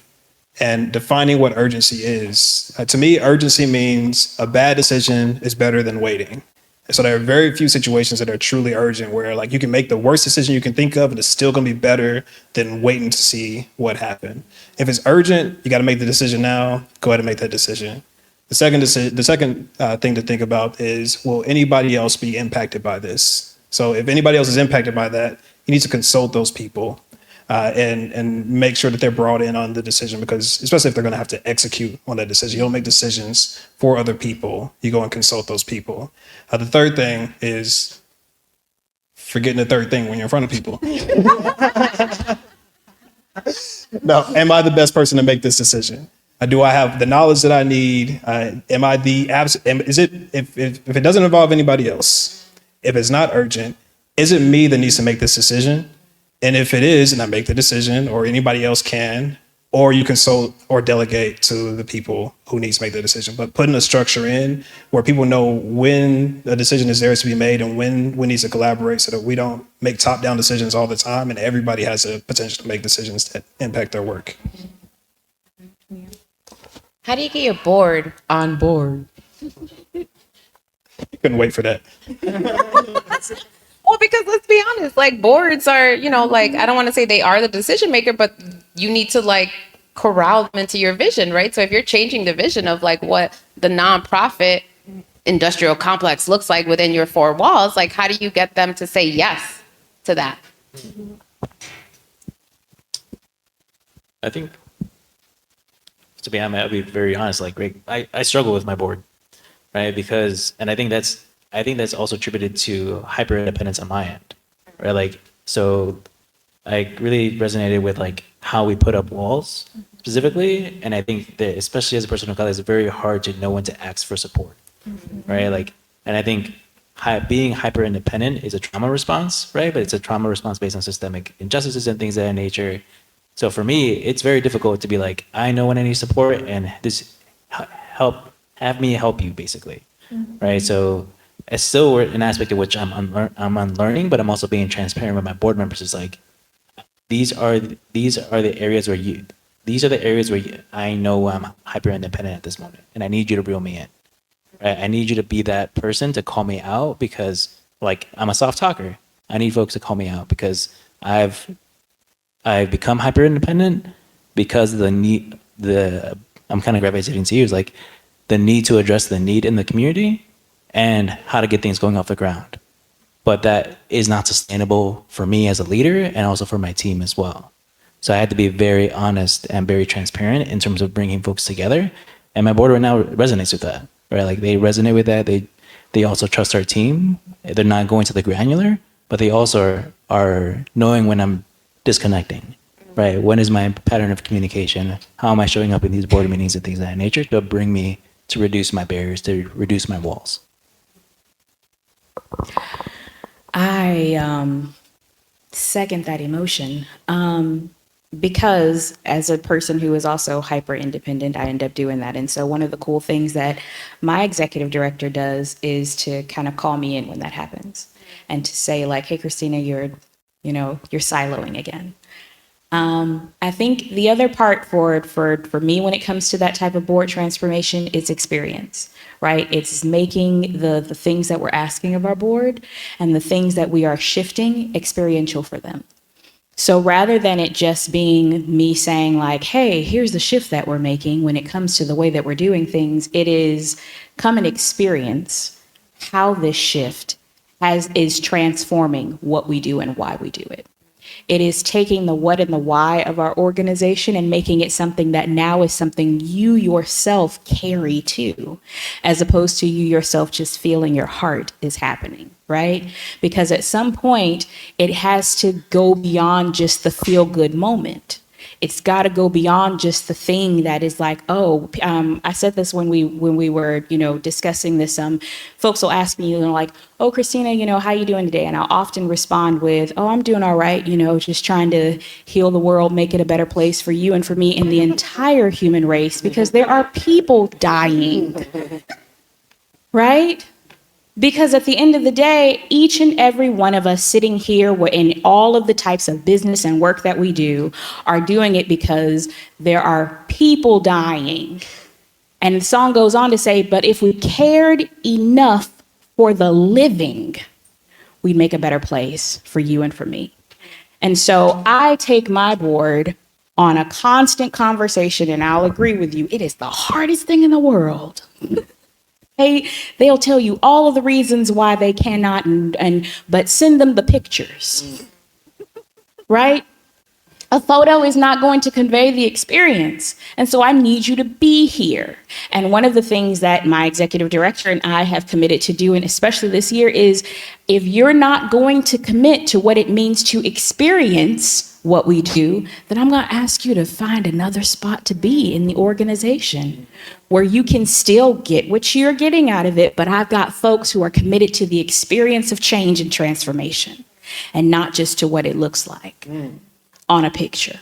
And defining what urgency is. To me, urgency means a bad decision is better than waiting. So there are very few situations that are truly urgent where like you can make the worst decision you can think of and it's still gonna be better than waiting to see what happened. If it's urgent, you gotta make the decision now, go ahead and make that decision. The second thing to think about is, will anybody else be impacted by this? So if anybody else is impacted by that, you need to consult those people and make sure that they're brought in on the decision, because especially if they're gonna have to execute on that decision, you don't make decisions for other people, you go and consult those people. The third thing is forgetting the third thing when you're in front of people. No, am I the best person to make this decision? Do I have the knowledge that I need? Am I is it, if it doesn't involve anybody else, if it's not urgent, is it me that needs to make this decision? And if it is, and I make the decision, or anybody else can, or you consult or delegate to the people who need to make the decision. But putting a structure in where people know when a decision is theirs to be made and when we need to collaborate, so that we don't make top-down decisions all the time and everybody has a potential to make decisions that impact their work. How do you get your board On board. Couldn't wait for that. Well, because let's be honest, like boards are, like, I don't want to say they are the decision maker, but you need to like corral them into your vision, right? So if you're changing the vision of like what the nonprofit industrial complex looks like within your four walls, like how do you get them to say yes to that? I think, to be honest, I'll be very honest, like Greg, I struggle with my board, right? Because, and I think that's also attributed to hyper independence on my end, right? Like, so I really resonated with like how we put up walls specifically. And I think that especially as a person of color, it's very hard to know when to ask for support, right? Like, and I think being hyper independent is a trauma response, right? But it's a trauma response based on systemic injustices and things of that nature. So for me, it's very difficult to be like, I know when I need support and this have me help you basically, right? So it's still an aspect of which I'm unlearning, but I'm also being transparent with my board members. It's like, these are the areas where I know I'm hyper independent at this moment, and I need you to reel me in. Right? I need you to be that person to call me out, because like I'm a soft talker. I need folks to call me out because I've become hyper independent because of I'm kind of gravitating to you, is like the need to address the need in the community and how to get things going off the ground. But that is not sustainable for me as a leader and also for my team as well. So I had to be very honest and very transparent in terms of bringing folks together And my board right now resonates with that, right? Like they resonate with that. They also trust our team. They're not going to the granular, but they also are knowing when I'm disconnecting, right? When is my pattern of communication? How am I showing up in these board meetings and things of that nature to bring me to reduce my barriers, to reduce my walls? I second that emotion. Because as a person who is also hyper independent, I end up doing that. And so one of the cool things that my executive director does is to kind of call me in when that happens and to say like, hey, Christina, you're siloing again. I think the other part for me when it comes to that type of board transformation is experience, right? It's making the things that we're asking of our board and the things that we are shifting experiential for them. So rather than it just being me saying like, hey, here's the shift that we're making when it comes to the way that we're doing things, it is come and experience how this shift is transforming what we do and why we do it. It is taking the what and the why of our organization and making it something that now is something you yourself carry to, as opposed to you yourself just feeling your heart is happening, right? Because at some point, it has to go beyond just the feel-good moment. It's got to go beyond just the thing that is like, oh, I said this when we were, discussing this. Folks will ask me, like, oh, Christina, how you doing today? And I'll often respond with, oh, I'm doing all right, just trying to heal the world, make it a better place for you and for me and the entire human race, because there are people dying, right? Because at the end of the day, each and every one of us sitting here in all of the types of business and work that we do are doing it because there are people dying. And the song goes on to say, but if we cared enough for the living, we'd make a better place for you and for me. And so I take my board on a constant conversation, and I'll agree with you, it is the hardest thing in the world. They'll tell you all of the reasons why they cannot, but send them the pictures, right? A photo is not going to convey the experience. And so I need you to be here. And one of the things that my executive director and I have committed to doing, especially this year, is if you're not going to commit to what it means to experience what we do, then I'm going to ask you to find another spot to be in the organization where you can still get what you're getting out of it. But I've got folks who are committed to the experience of change and transformation and not just to what it looks like on a picture.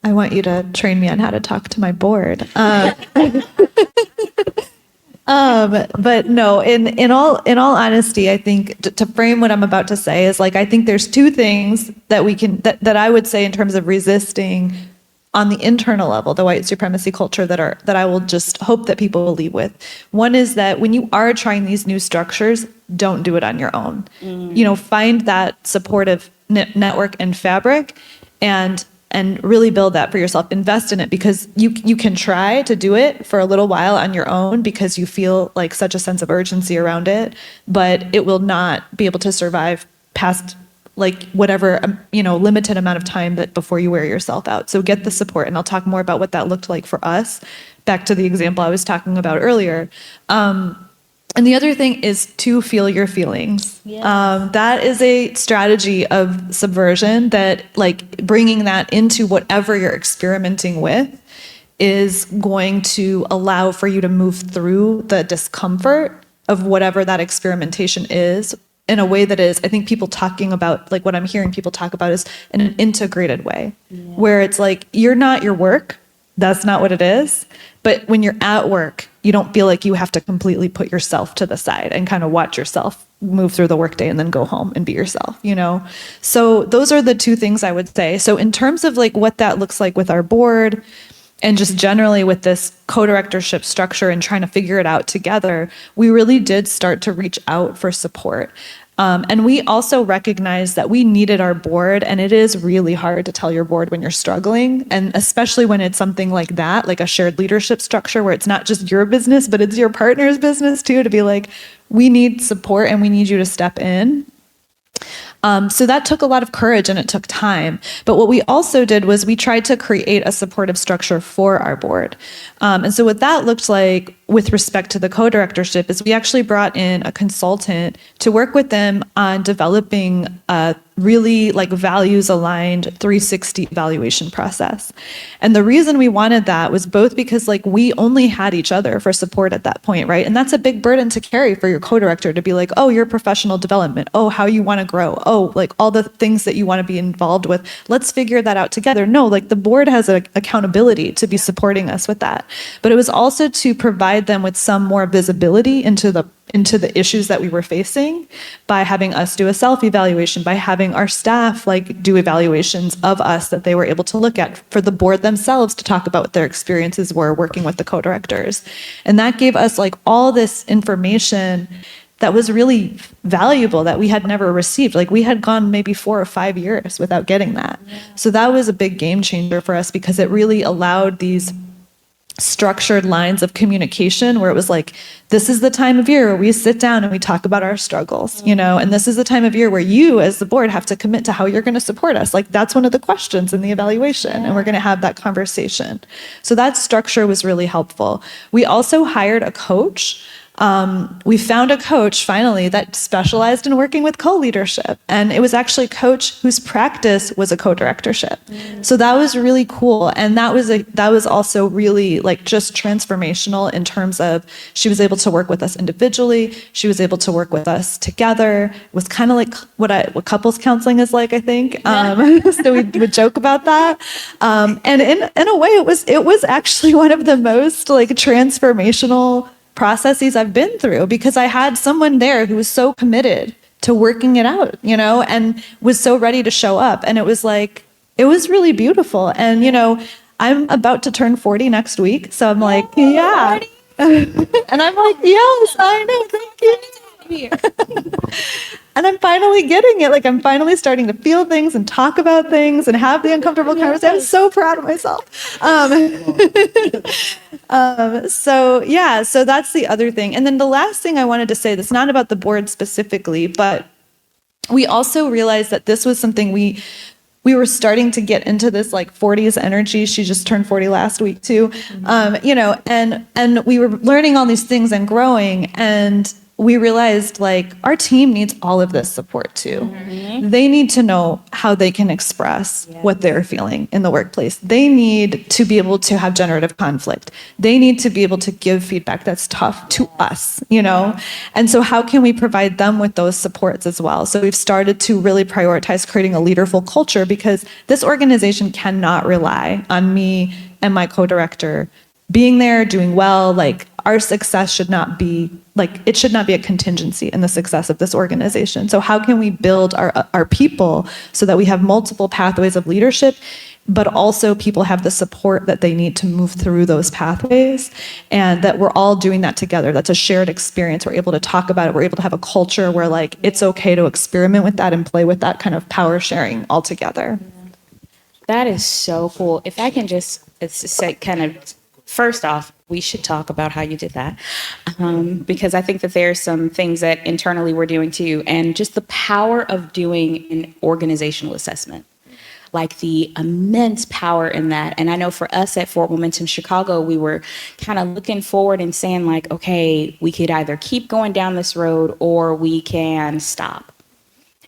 I want you to train me on how to talk to my board. But no, in all honesty, I think to frame what I'm about to say is like, I think there's two things that I would say in terms of resisting on the internal level, the white supremacy culture that I will just hope that people will leave with. One is that when you are trying these new structures, don't do it on your own. Find that supportive network and fabric and really build that for yourself. Invest in it, because you can try to do it for a little while on your own because you feel like such a sense of urgency around it, but it will not be able to survive past like whatever, limited amount of time that before you wear yourself out. So get the support, and I'll talk more about what that looked like for us. Back to the example I was talking about earlier. And the other thing is to feel your feelings. Yes. That is a strategy of subversion that, like, bringing that into whatever you're experimenting with is going to allow for you to move through the discomfort of whatever that experimentation is in a way that is, I think people talking about, like what I'm hearing people talk about is in an integrated way, where it's like, you're not your work. That's not what it is. But when you're at work, you don't feel like you have to completely put yourself to the side and kind of watch yourself move through the workday and then go home and be yourself, So those are the two things I would say. So in terms of like what that looks like with our board and just generally with this co-directorship structure and trying to figure it out together, we really did start to reach out for support. And we also recognized that we needed our board, and it is really hard to tell your board when you're struggling, and especially when it's something like that, like a shared leadership structure where it's not just your business, but it's your partner's business too, to be like, we need support and we need you to step in. So that took a lot of courage and it took time. But what we also did was we tried to create a supportive structure for our board. And so what that looked like with respect to the co-directorship is we actually brought in a consultant to work with them on developing a really like values aligned 360 evaluation process. And the reason we wanted that was both because like we only had each other for support at that point, right? And that's a big burden to carry for your co-director to be like, oh, your professional development, oh, how you want to grow, oh, like all the things that you want to be involved with. Let's figure that out together. No, like the board has an accountability to be supporting us with that. But it was also to provide them with some more visibility into the issues that we were facing by having us do a self-evaluation, by having our staff like do evaluations of us that they were able to look at, for the board themselves to talk about what their experiences were working with the co-directors. And that gave us like all this information that was really valuable that we had never received. Like we had gone maybe 4 or 5 years without getting that. So that was a big game changer for us because it really allowed these structured lines of communication where it was like, this is the time of year where we sit down and we talk about our struggles, you know, and this is the time of year where you as the board have to commit to how you're going to support us. Like that's one of the questions in the evaluation, and we're going to have that conversation. So that structure was really helpful. We also hired a coach. We found a coach finally that specialized in working with co-leadership, and it was actually a coach whose practice was a co-directorship. So that was really cool, and that was also really like just transformational in terms of she was able to work with us individually, she was able to work with us together. It was kind of like what couples counseling is like, I think. So we would joke about that, and in a way, it was actually one of the most like transformational processes I've been through, because I had someone there who was so committed to working it out, you know, and was so ready to show up. And it was like, it was really beautiful. And, you know, I'm about to turn 40 next week. So I'm like, yeah. And I'm like, yes, I know. Thank you. And I'm finally getting it. Like I'm finally starting to feel things and talk about things and have the uncomfortable conversation. I'm so proud of myself. So that's the other thing. And then the last thing I wanted to say, that's not about the board specifically, but we also realized that this was something we were starting to get into this like 40s energy. She just turned 40 last week too. You know, and we were learning all these things and growing, and we realized like our team needs all of this support too. They need to know how they can express what they're feeling in the workplace. They need to be able to have generative conflict. They need to be able to give feedback that's tough to us, you know? And so how can we provide them with those supports as well? So we've started to really prioritize creating a leaderful culture, because this organization cannot rely on me and my co-director being there, doing well. Like our success should not be it should not be a contingency in the success of this organization. So how can we build our people so that we have multiple pathways of leadership, but also people have the support that they need to move through those pathways, and that we're all doing that together. That's a shared experience. We're able to talk about it. We're able to have a culture where like it's okay to experiment with that and play with that kind of power sharing all together. That is so cool. If I can just say kind of, first off, we should talk about how you did that, because I think that there's some things that internally we're doing too, and just the power of doing an organizational assessment, like the immense power in that. And I know for us at Fort Momentum Chicago, we were kind of looking forward and saying like, okay, we could either keep going down this road or we can stop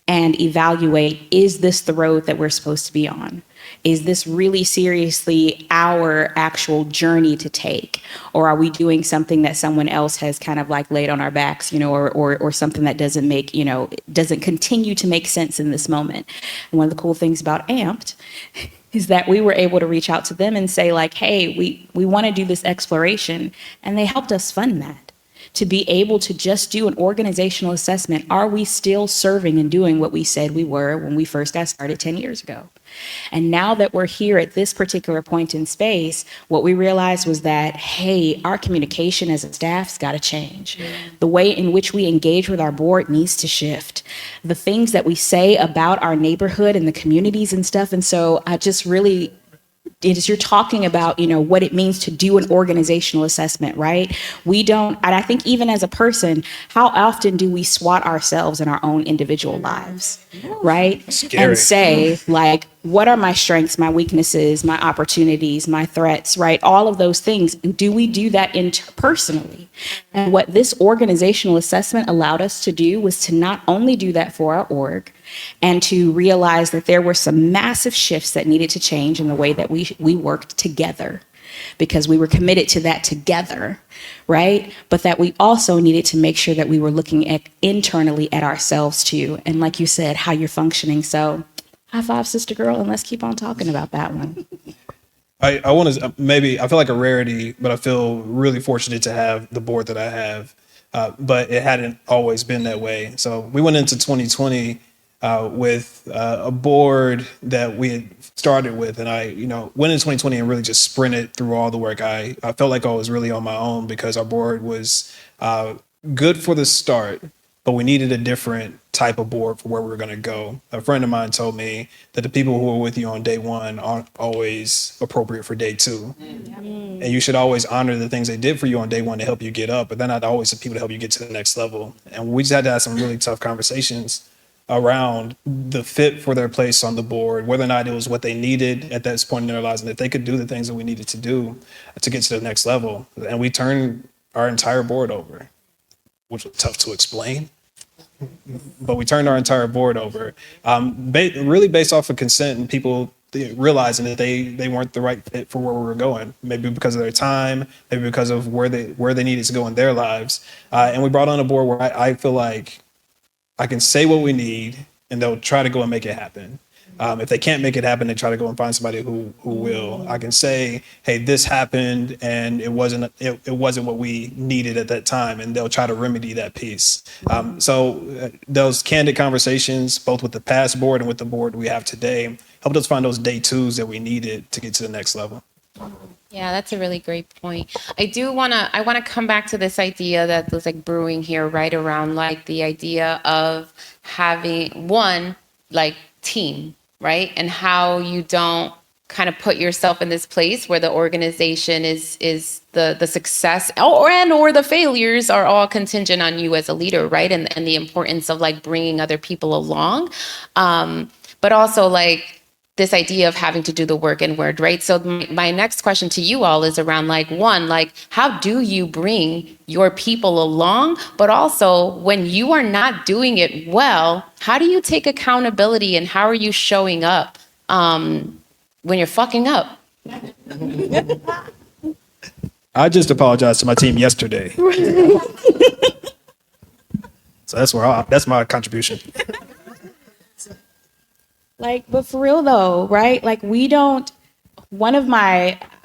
and evaluate, is this the road that we're supposed to be on? Is this really seriously our actual journey to take? Or are we doing something that someone else has kind of like laid on our backs, you know, or something that doesn't make, you know, doesn't continue to make sense in this moment? And one of the cool things about AMPT is that we were able to reach out to them and say like, hey, we want to do this exploration. And they helped us fund that. To be able to just do an organizational assessment. Are we still serving and doing what we said we were when we first got started 10 years ago? And now that we're here at this particular point in space, what we realized was that, hey, our communication as a staff's got to change. The way in which we engage with our board needs to shift. The things that we say about our neighborhood and the communities and stuff. And so I just really you're talking about, what it means to do an organizational assessment, right? We don't, and I think even as a person, how often do we SWOT ourselves in our own individual lives, right? Scary. And say, like, what are my strengths, my weaknesses, my opportunities, my threats, right? All of those things. Do we do that interpersonally? And what this organizational assessment allowed us to do was to not only do that for our org, and to realize that there were some massive shifts that needed to change in the way that we worked together, because we were committed to that together, right? But that we also needed to make sure that we were looking at internally at ourselves too. And like you said, how you're functioning. So high five, sister girl, and let's keep on talking about that one. I want to I feel like a rarity, but I feel really fortunate to have the board that I have. But it hadn't always been that way. So we went into 2020 with a board that we had started with, and I, went into 2020 and really just sprinted through all the work. I felt like I was really on my own because our board was good for the start, but we needed a different type of board for where we were going to go. A friend of mine told me that the people who are with you on day one aren't always appropriate for day two. And you should always honor the things they did for you on day one to help you get up, but they're not always the people to help you get to the next level. And we just had to have some really tough conversations around the fit for their place on the board, whether or not it was what they needed at that point in their lives, and that they could do the things that we needed to do to get to the next level. And we turned our entire board over, which was tough to explain, but we turned our entire board over, really based off of consent and people realizing that they weren't the right fit for where we were going, maybe because of their time, maybe because of where they needed to go in their lives. And we brought on a board where I feel like I can say what we need and they'll try to go and make it happen. If they can't make it happen, they try to go and find somebody who will. I can say, hey, this happened and it wasn't what we needed at that time, and they'll try to remedy that piece. So those candid conversations, both with the past board and with the board we have today, helped us find those day twos that we needed to get to the next level. Yeah, that's a really great point. I want to come back to this idea that was like brewing here, right around like the idea of having one like team, right? And how you don't kind of put yourself in this place where the organization is the success or the failures are all contingent on you as a leader, right? And the importance of like bringing other people along. But also like this idea of having to do the work inward, right? So my next question to you all is around like, one, like, how do you bring your people along? But also when you are not doing it well, how do you take accountability and how are you showing up when you're fucking up? I just apologized to my team yesterday. So that's my contribution. Like, but for real though, right? Like I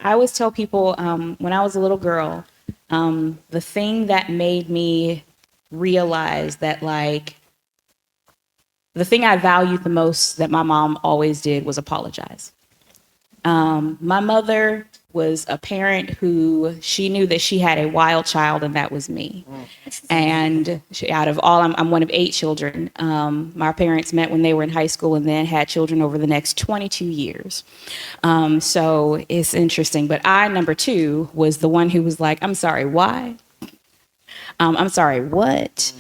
always tell people when I was a little girl, the thing that made me realize that like, the thing I valued the most that my mom always did was apologize. My mother was a parent who she knew that she had a wild child, and that was me. And out of all, I'm one of 8 children. My parents met when they were in high school and then had children over the next 22 years. So it's interesting. But number 2, was the one who was like, I'm sorry, why? I'm sorry, what?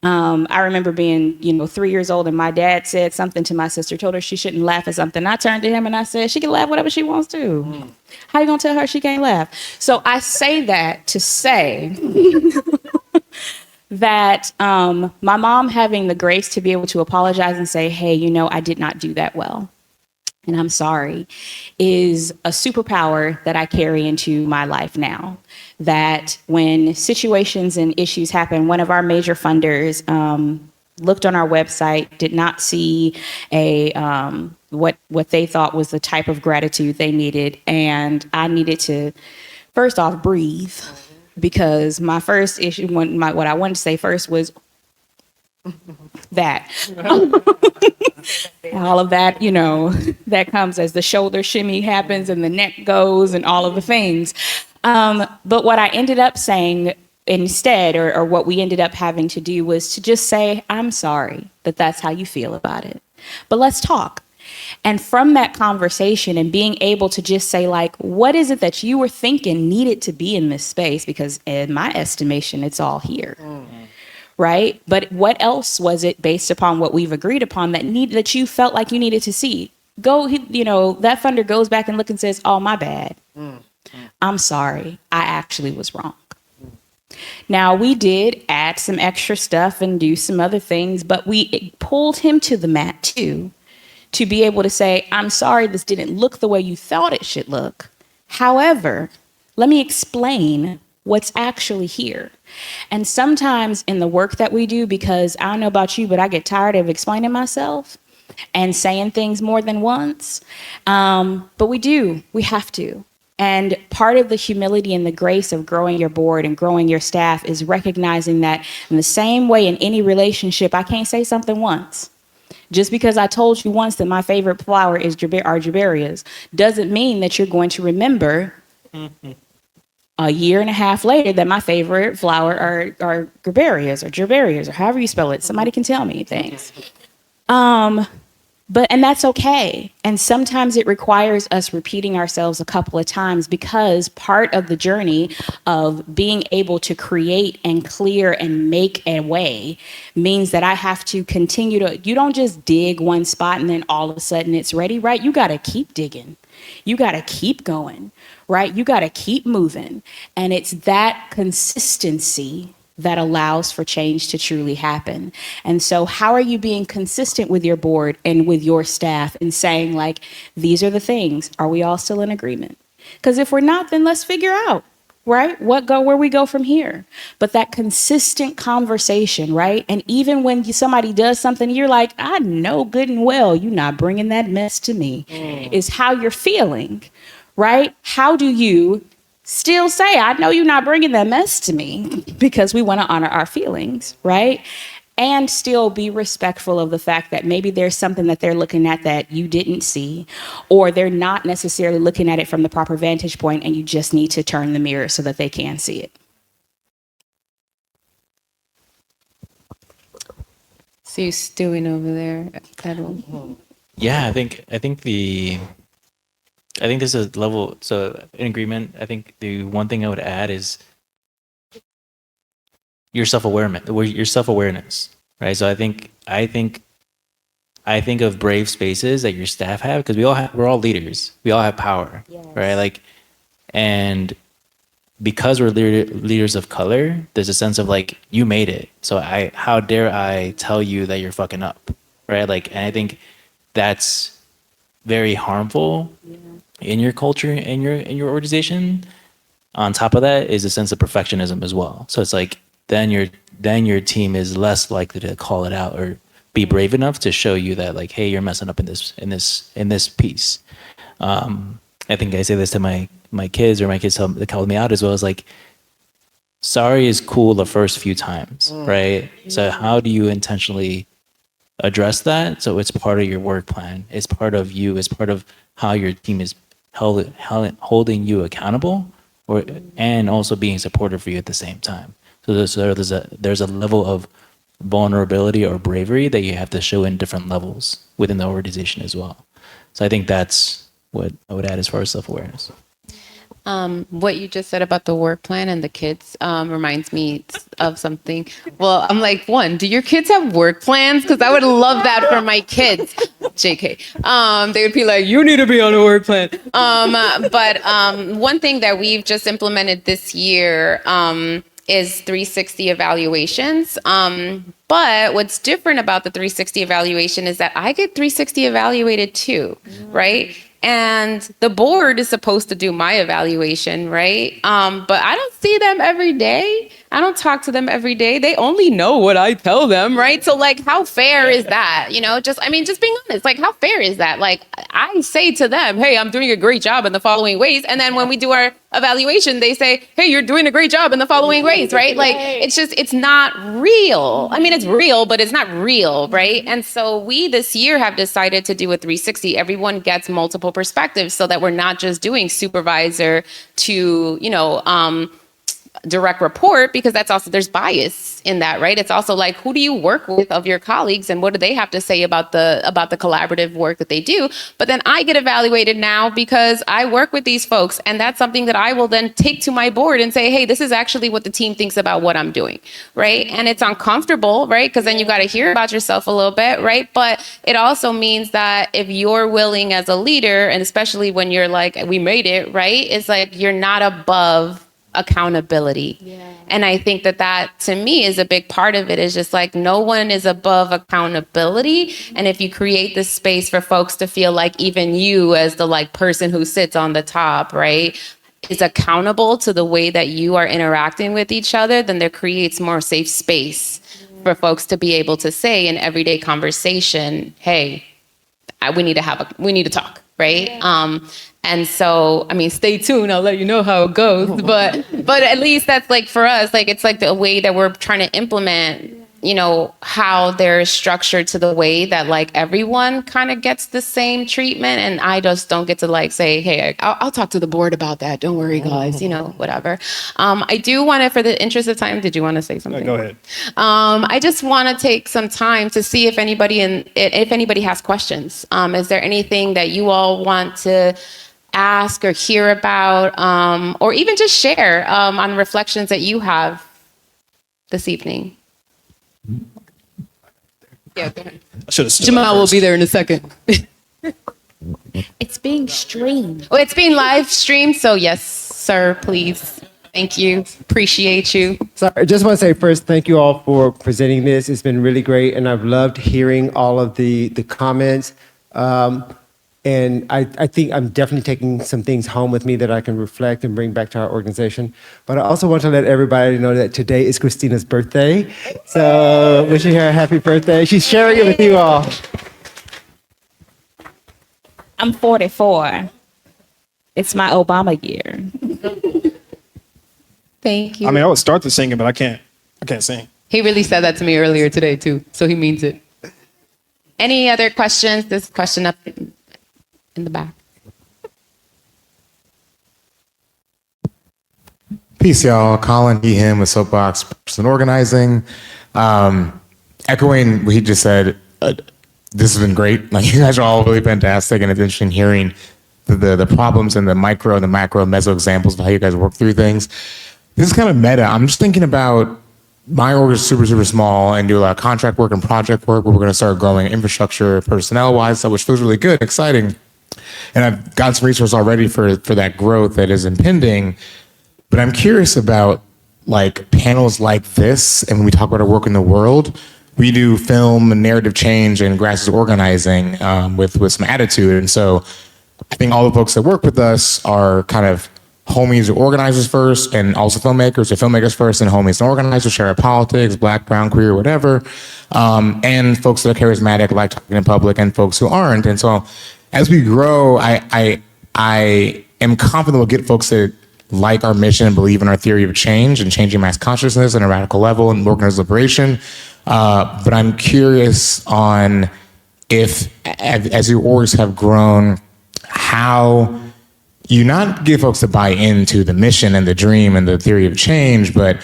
I remember being, 3 years old, and my dad said something to my sister, told her she shouldn't laugh at something. I turned to him and I said, she can laugh whatever she wants to. How you gonna tell her she can't laugh? So I say that to say that my mom having the grace to be able to apologize and say, hey, I did not do that well, and I'm sorry, is a superpower that I carry into my life now. That when situations and issues happen, one of our major funders looked on our website, did not see what they thought was the type of gratitude they needed. And I needed to, first off, breathe, because my first issue, what I wanted to say first was that. All of that, that comes as the shoulder shimmy happens and the neck goes and all of the things. But what I ended up saying instead, or what we ended up having to do, was to just say, I'm sorry that that's how you feel about it, but let's talk. And from that conversation and being able to just say, like, what is it that you were thinking needed to be in this space? Because in my estimation, it's all here. Right? But what else was it based upon what we've agreed upon that you felt like you needed to see? That funder goes back and look and says, oh, my bad. I'm sorry. I actually was wrong. Now, we did add some extra stuff and do some other things, but we pulled him to the mat too, to be able to say, I'm sorry, this didn't look the way you thought it should look. However, let me explain what's actually here. And sometimes in the work that we do, because I don't know about you, but I get tired of explaining myself and saying things more than once. But we have to. And part of the humility and the grace of growing your board and growing your staff is recognizing that in the same way in any relationship, I can't say something once. Just because I told you once that my favorite flower are Jabarias doesn't mean that you're going to remember a year and a half later that my favorite flower are Jabarias or however you spell it. Somebody can tell me things. And that's okay. And sometimes it requires us repeating ourselves a couple of times, because part of the journey of being able to create and clear and make a way means that I have to continue you don't just dig one spot and then all of a sudden it's ready, right? You got to keep digging. You got to keep going, right? You got to keep moving. And it's that consistency that allows for change to truly happen. And so how are you being consistent with your board and with your staff and saying, like, these are the things? Are we all still in agreement? Because if we're not, then let's figure out, right, where we go from here. But that consistent conversation, right? And even when somebody does something, you're like, I know good and well you're not bringing that mess to me, is how you're feeling, right? How do you still say, I know you're not bringing that mess to me, because we want to honor our feelings, right? And still be respectful of the fact that maybe there's something that they're looking at that you didn't see, or they're not necessarily looking at it from the proper vantage point, and you just need to turn the mirror so that they can see it. So you stewing over there, Edwin? Yeah, I think there's a level, so in agreement. I think the one thing I would add is your self-awareness, right? So I think of brave spaces that your staff have, because we're all leaders. We all have power, yes. Right? Like, and because we're leaders of color, there's a sense of like, you made it. So how dare I tell you that you're fucking up, right? Like, and I think that's very harmful. Yeah. In your culture, in your organization. On top of that is a sense of perfectionism as well. So it's like then your team is less likely to call it out or be brave enough to show you that, like, hey, you're messing up in this piece. I think I say this to my kids, or my kids call me out as well, as like, sorry is cool the first few times, right? Yeah. So how do you intentionally address that? So it's part of your work plan. It's part of you. It's part of how your team is holding you accountable, and also being supportive for you at the same time. So there's a level of vulnerability or bravery that you have to show in different levels within the organization as well. So I think that's what I would add as far as self-awareness. What you just said about the work plan and the kids reminds me of something. Well, I'm like, do your kids have work plans? Because I would love that for my kids. JK. They would be like, you need to be on a work plan. But one thing that we've just implemented this year is 360 evaluations. But what's different about the 360 evaluation is that I get 360 evaluated too, right? And the board is supposed to do my evaluation, right? But I don't see them every day. I don't talk to them every day. They only know what I tell them, right? So like, how fair is that? Just being honest, like, how fair is that? Like, I say to them, hey, I'm doing a great job in the following ways. And then when we do our evaluation, they say, hey, you're doing a great job in the following ways, right? Like, it's not real. I mean, it's real, but it's not real, right? And so we this year have decided to do a 360. Everyone gets multiple perspectives so that we're not just doing supervisor to, direct report, because that's also, there's bias in that, right? It's also like, who do you work with of your colleagues and what do they have to say about the collaborative work that they do? But then I get evaluated now because I work with these folks, and that's something that I will then take to my board and say, hey, this is actually what the team thinks about what I'm doing, right? And it's uncomfortable, right? Because then you got to hear about yourself a little bit, right? But it also means that if you're willing as a leader, and especially when you're like, we made it, right? It's like you're not above accountability. And I think that to me is a big part of it, is just like, no one is above accountability. And if you create this space for folks to feel like even you as the like person who sits on the top, right, is accountable to the way that you are interacting with each other, then there creates more safe space for folks to be able to say in everyday conversation, hey, we need to talk, right? And so, I mean, stay tuned. I'll let you know how it goes. But at least that's like for us, like it's like the way that we're trying to implement, you know, how they're structured to the way that like everyone kind of gets the same treatment. And I just don't get to like say, hey, I'll talk to the board about that. Don't worry, guys, you know, whatever. I do want to, for the interest of time, did you want to say something? Go ahead. I just want to take some time to see if anybody has questions. Is there anything that you all want to ask or hear about, or even just share on reflections that you have this evening? Yeah, go ahead. Jamyle will be there in a second. It's being streamed. Oh, it's being live streamed. So yes, sir, please. Thank you. Appreciate you. So I just want to say first, thank you all for presenting this. It's been really great, and I've loved hearing all of the comments. And I think I'm definitely taking some things home with me that I can reflect and bring back to our organization. But I also want to let everybody know that today is Christina's birthday. So wishing her a happy birthday. She's sharing it with you all. I'm 44. It's my Obama year. Thank you. I mean, I would start the singing, but I can't sing. He really said that to me earlier today, too. So he means it. Any other questions? This question up in the back. Peace, y'all. Colin, he, him with Soapbox Person Organizing. Echoing what he just said, this has been great. Like, you guys are all really fantastic, and it's interesting hearing the problems and the micro and the macro meso examples of how you guys work through things. This is kind of meta. I'm just thinking about my org is super, super small and do a lot of contract work and project work where we're going to start growing infrastructure personnel-wise, which feels really good, exciting. And I've got some resources already for that growth that is impending. But I'm curious about like panels like this, and when we talk about our work in the world, we do film and narrative change and grassroots organizing with some attitude. And so I think all the folks that work with us are kind of homies or organizers first, and also filmmakers or filmmakers first, and homies and organizers, share our politics, black, brown, queer, whatever, and folks that are charismatic, like talking in public, and folks who aren't. And so as we grow, I am confident we'll get folks that like our mission and believe in our theory of change and changing mass consciousness on a radical level and organized liberation. But I'm curious on if, as your orgs have grown, how you not give folks to buy into the mission and the dream and the theory of change, but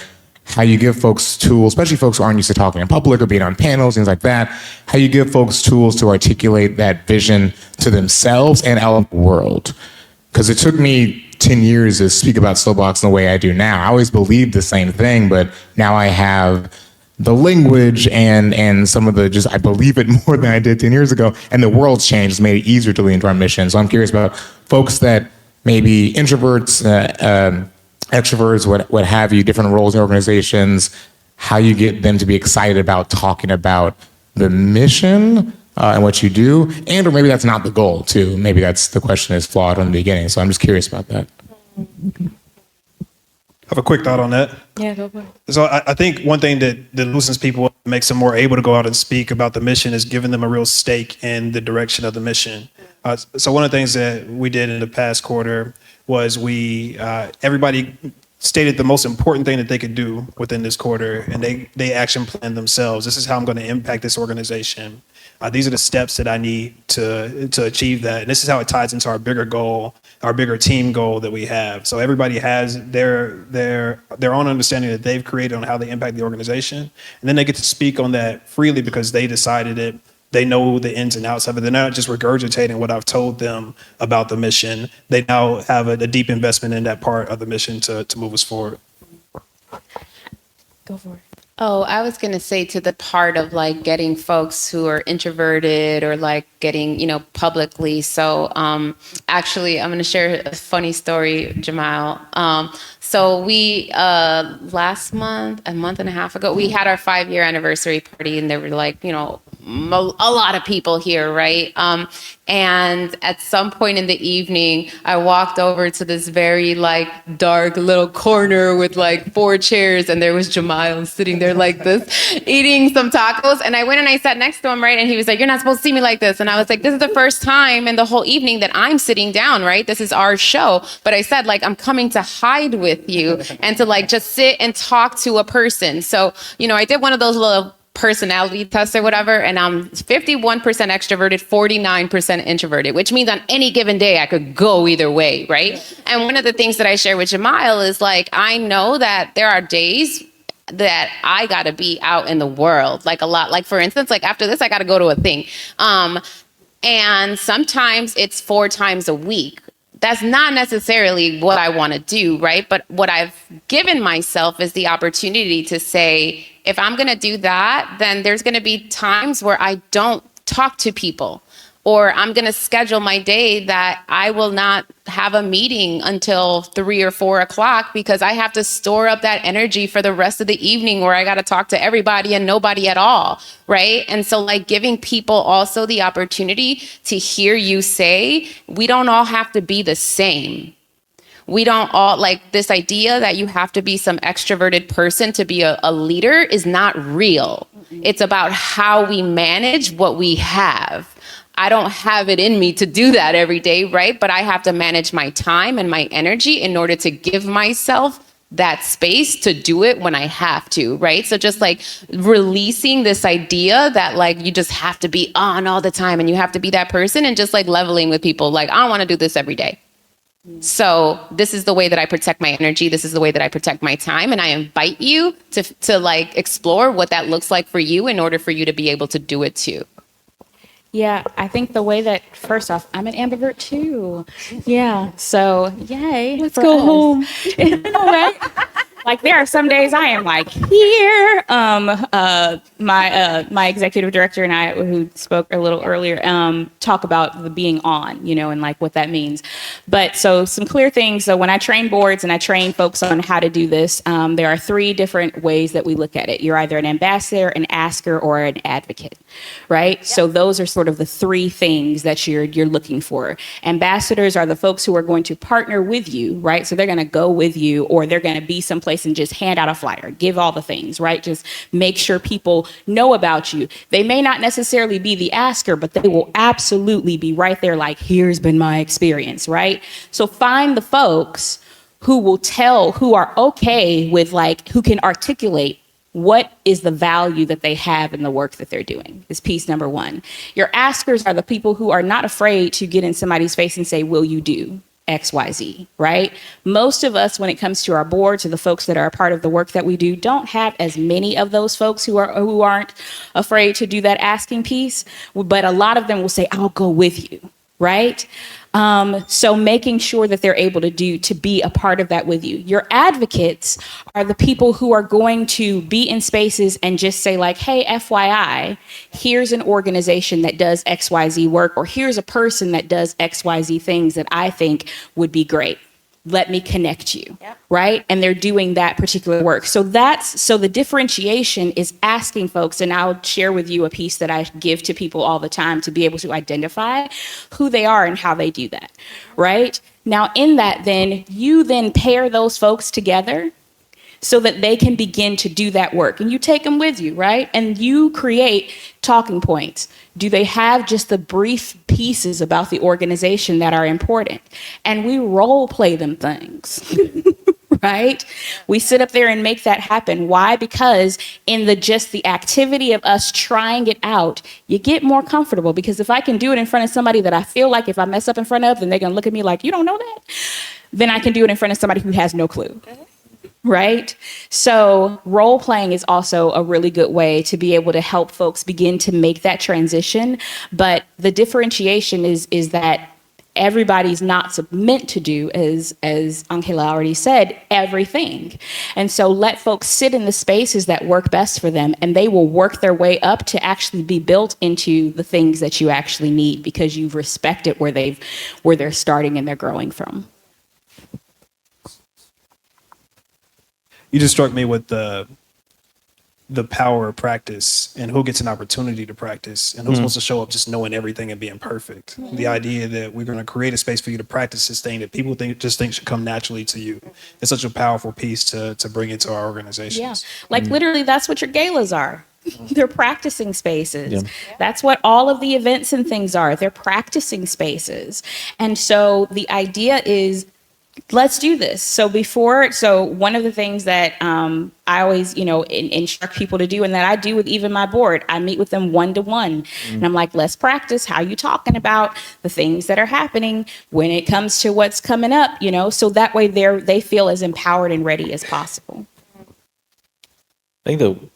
how you give folks tools, especially folks who aren't used to talking in public or being on panels, things like that, how you give folks tools to articulate that vision to themselves and out of the world. Because it took me 10 years to speak about Soapbox in the way I do now. I always believed the same thing, but now I have the language and some of the just, I believe it more than I did 10 years ago. And the world's changed, it's made it easier to lean into our mission. So I'm curious about folks that maybe introverts, extroverts, what have you, different roles in organizations, how you get them to be excited about talking about the mission and what you do, and or maybe that's not the goal too. Maybe that's the question is flawed from the beginning. So I'm just curious about that. I have a quick thought on that. Yeah, go for it. So I think one thing that loosens people up, makes them more able to go out and speak about the mission, is giving them a real stake in the direction of the mission. So one of the things that we did in the past quarter was everybody stated the most important thing that they could do within this quarter, and they action plan themselves. This is how I'm going to impact this organization. These are the steps that I need to achieve that. And this is how it ties into our bigger goal, our bigger team goal that we have. So everybody has their own understanding that they've created on how they impact the organization. And then they get to speak on that freely because they decided it. They know the ins and outs of it. They're not just regurgitating what I've told them about the mission. They now have a deep investment in that part of the mission to move us forward. Go for it. Oh, I was going to say to the part of like getting folks who are introverted or like getting, publicly. So actually, I'm going to share a funny story, Jamyle. So we, last month, a month and a half ago, we had our 5-year anniversary party, and there were like, a lot of people here, right? And at some point in the evening, I walked over to this very like dark little corner with like 4 chairs, and there was Jamyle sitting there like this, eating some tacos. And I went and I sat next to him, right? And he was like, "You're not supposed to see me like this." And I was like, "This is the first time in the whole evening that I'm sitting down, right? This is our show." But I said, like, I'm coming to hide with you and to like just sit and talk to a person. So, I did one of those little personality tests or whatever, and I'm 51% extroverted, 49% introverted, which means on any given day I could go either way, right? And one of the things that I share with Jamyle is like, I know that there are days that I gotta be out in the world, like a lot. Like for instance, like after this, I gotta go to a thing. And sometimes it's 4 times a week. That's not necessarily what I want to do, right? But what I've given myself is the opportunity to say, if I'm going to do that, then there's going to be times where I don't talk to people, or I'm going to schedule my day that I will not have a meeting until 3 or 4 o'clock because I have to store up that energy for the rest of the evening where I got to talk to everybody and nobody at all, right? And so like giving people also the opportunity to hear you say, we don't all have to be the same. We don't all, like this idea that you have to be some extroverted person to be a leader is not real. It's about how we manage what we have. I don't have it in me to do that every day, right? But I have to manage my time and my energy in order to give myself that space to do it when I have to, right? So just like releasing this idea that like you just have to be on all the time and you have to be that person, and just like leveling with people like, I don't want to do this every day. So this is the way that I protect my energy. This is the way that I protect my time. And I invite you to like explore what that looks like for you in order for you to be able to do it too. Yeah, I think the way that, first off, I'm an ambivert too. Yeah, so yay. Let's go home. Right? Like there are some days I am like here. My executive director and I, who spoke a little earlier, talk about the being on, and like what that means. But so some clear things. So when I train boards and I train folks on how to do this, there are 3 different ways that we look at it. You're either an ambassador, an asker, or an advocate, right? Yep. So those are sort of the 3 things that you're looking for. Ambassadors are the folks who are going to partner with you, right? So they're going to go with you, or they're going to be someplace and just hand out a flyer, give all the things, right? Just make sure people know about you. They may not necessarily be the asker, but they will absolutely be right there like, here's been my experience, right? So find the folks who will who are okay with like, who can articulate what is the value that they have in the work that they're doing is piece number 1. Your askers are the people who are not afraid to get in somebody's face and say, will you do XYZ, right? Most of us, when it comes to our boards or the folks that are a part of the work that we do, don't have as many of those folks who aren't afraid to do that asking piece, but a lot of them will say, I'll go with you, right? So making sure that they're able to be a part of that with you. Your advocates are the people who are going to be in spaces and just say like, hey, FYI, here's an organization that does XYZ work, or here's a person that does XYZ things that I think would be great. Let me connect you, yep. Right? And they're doing that particular work. So the differentiation is asking folks, and I'll share with you a piece that I give to people all the time to be able to identify who they are and how they do that, right? Now in that you then pair those folks together so that they can begin to do that work. And you take them with you, right? And you create talking points. Do they have just the brief pieces about the organization that are important? And we role play them things, right? We sit up there and make that happen. Why? Because in the activity of us trying it out, you get more comfortable. Because if I can do it in front of somebody that I feel like if I mess up in front of, then they're gonna look at me like, you don't know that? Then I can do it in front of somebody who has no clue. Right? So role playing is also a really good way to be able to help folks begin to make that transition. But the differentiation is that everybody's not meant to do, as Ángela already said, everything. And so let folks sit in the spaces that work best for them, and they will work their way up to actually be built into the things that you actually need because you've respected where they're starting and they're growing from. You just struck me with the power of practice and who gets an opportunity to practice and who's supposed to show up just knowing everything and being perfect. The idea that we're going to create a space for you to practice this thing that people think should come naturally to you. It's such a powerful piece to bring into our organizations. Yeah, like literally that's what your galas are. They're practicing spaces. Yeah. That's what all of the events and things are. They're practicing spaces. And so the idea is, let's do this. So one of the things that I always, instruct people to do, and that I do with even my board, I meet with them one-to-one. And I'm like, let's practice how you talking about the things that are happening when it comes to what's coming up, so that way they feel as empowered and ready as possible. I think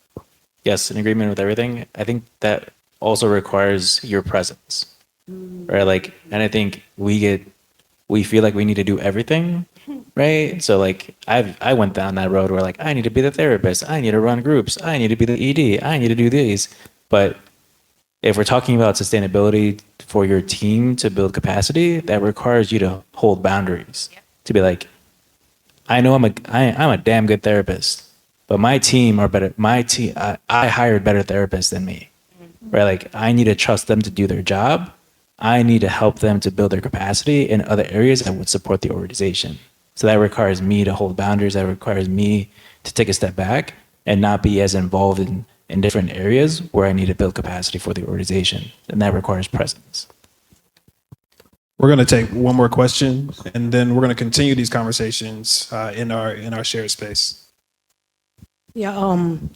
yes, in agreement with everything. I think that also requires your presence, right? And I think we feel like we need to do everything, right? So I went down that road where I need to be the therapist, I need to run groups, I need to be the ED, I need to do these. But if we're talking about sustainability for your team to build capacity, that requires you to hold boundaries. To be like, I know I'm a damn good therapist, but my team are better. I hired better therapists than me, right? I need to trust them to do their job. I need to help them to build their capacity in other areas that would support the organization. So that requires me to hold boundaries. That requires me to take a step back and not be as involved in different areas where I need to build capacity for the organization. And that requires presence. We're going to take one more question, and then we're going to continue these conversations in our shared space. Yeah, I'm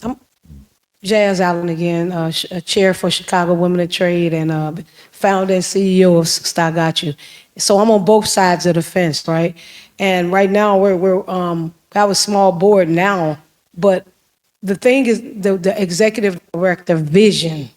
Jazz Allen again, a chair for Chicago Women of Trade and founder and CEO of Sister Got You. So I'm on both sides of the fence, right? And right now we're got a small board now, but the thing is the executive director vision.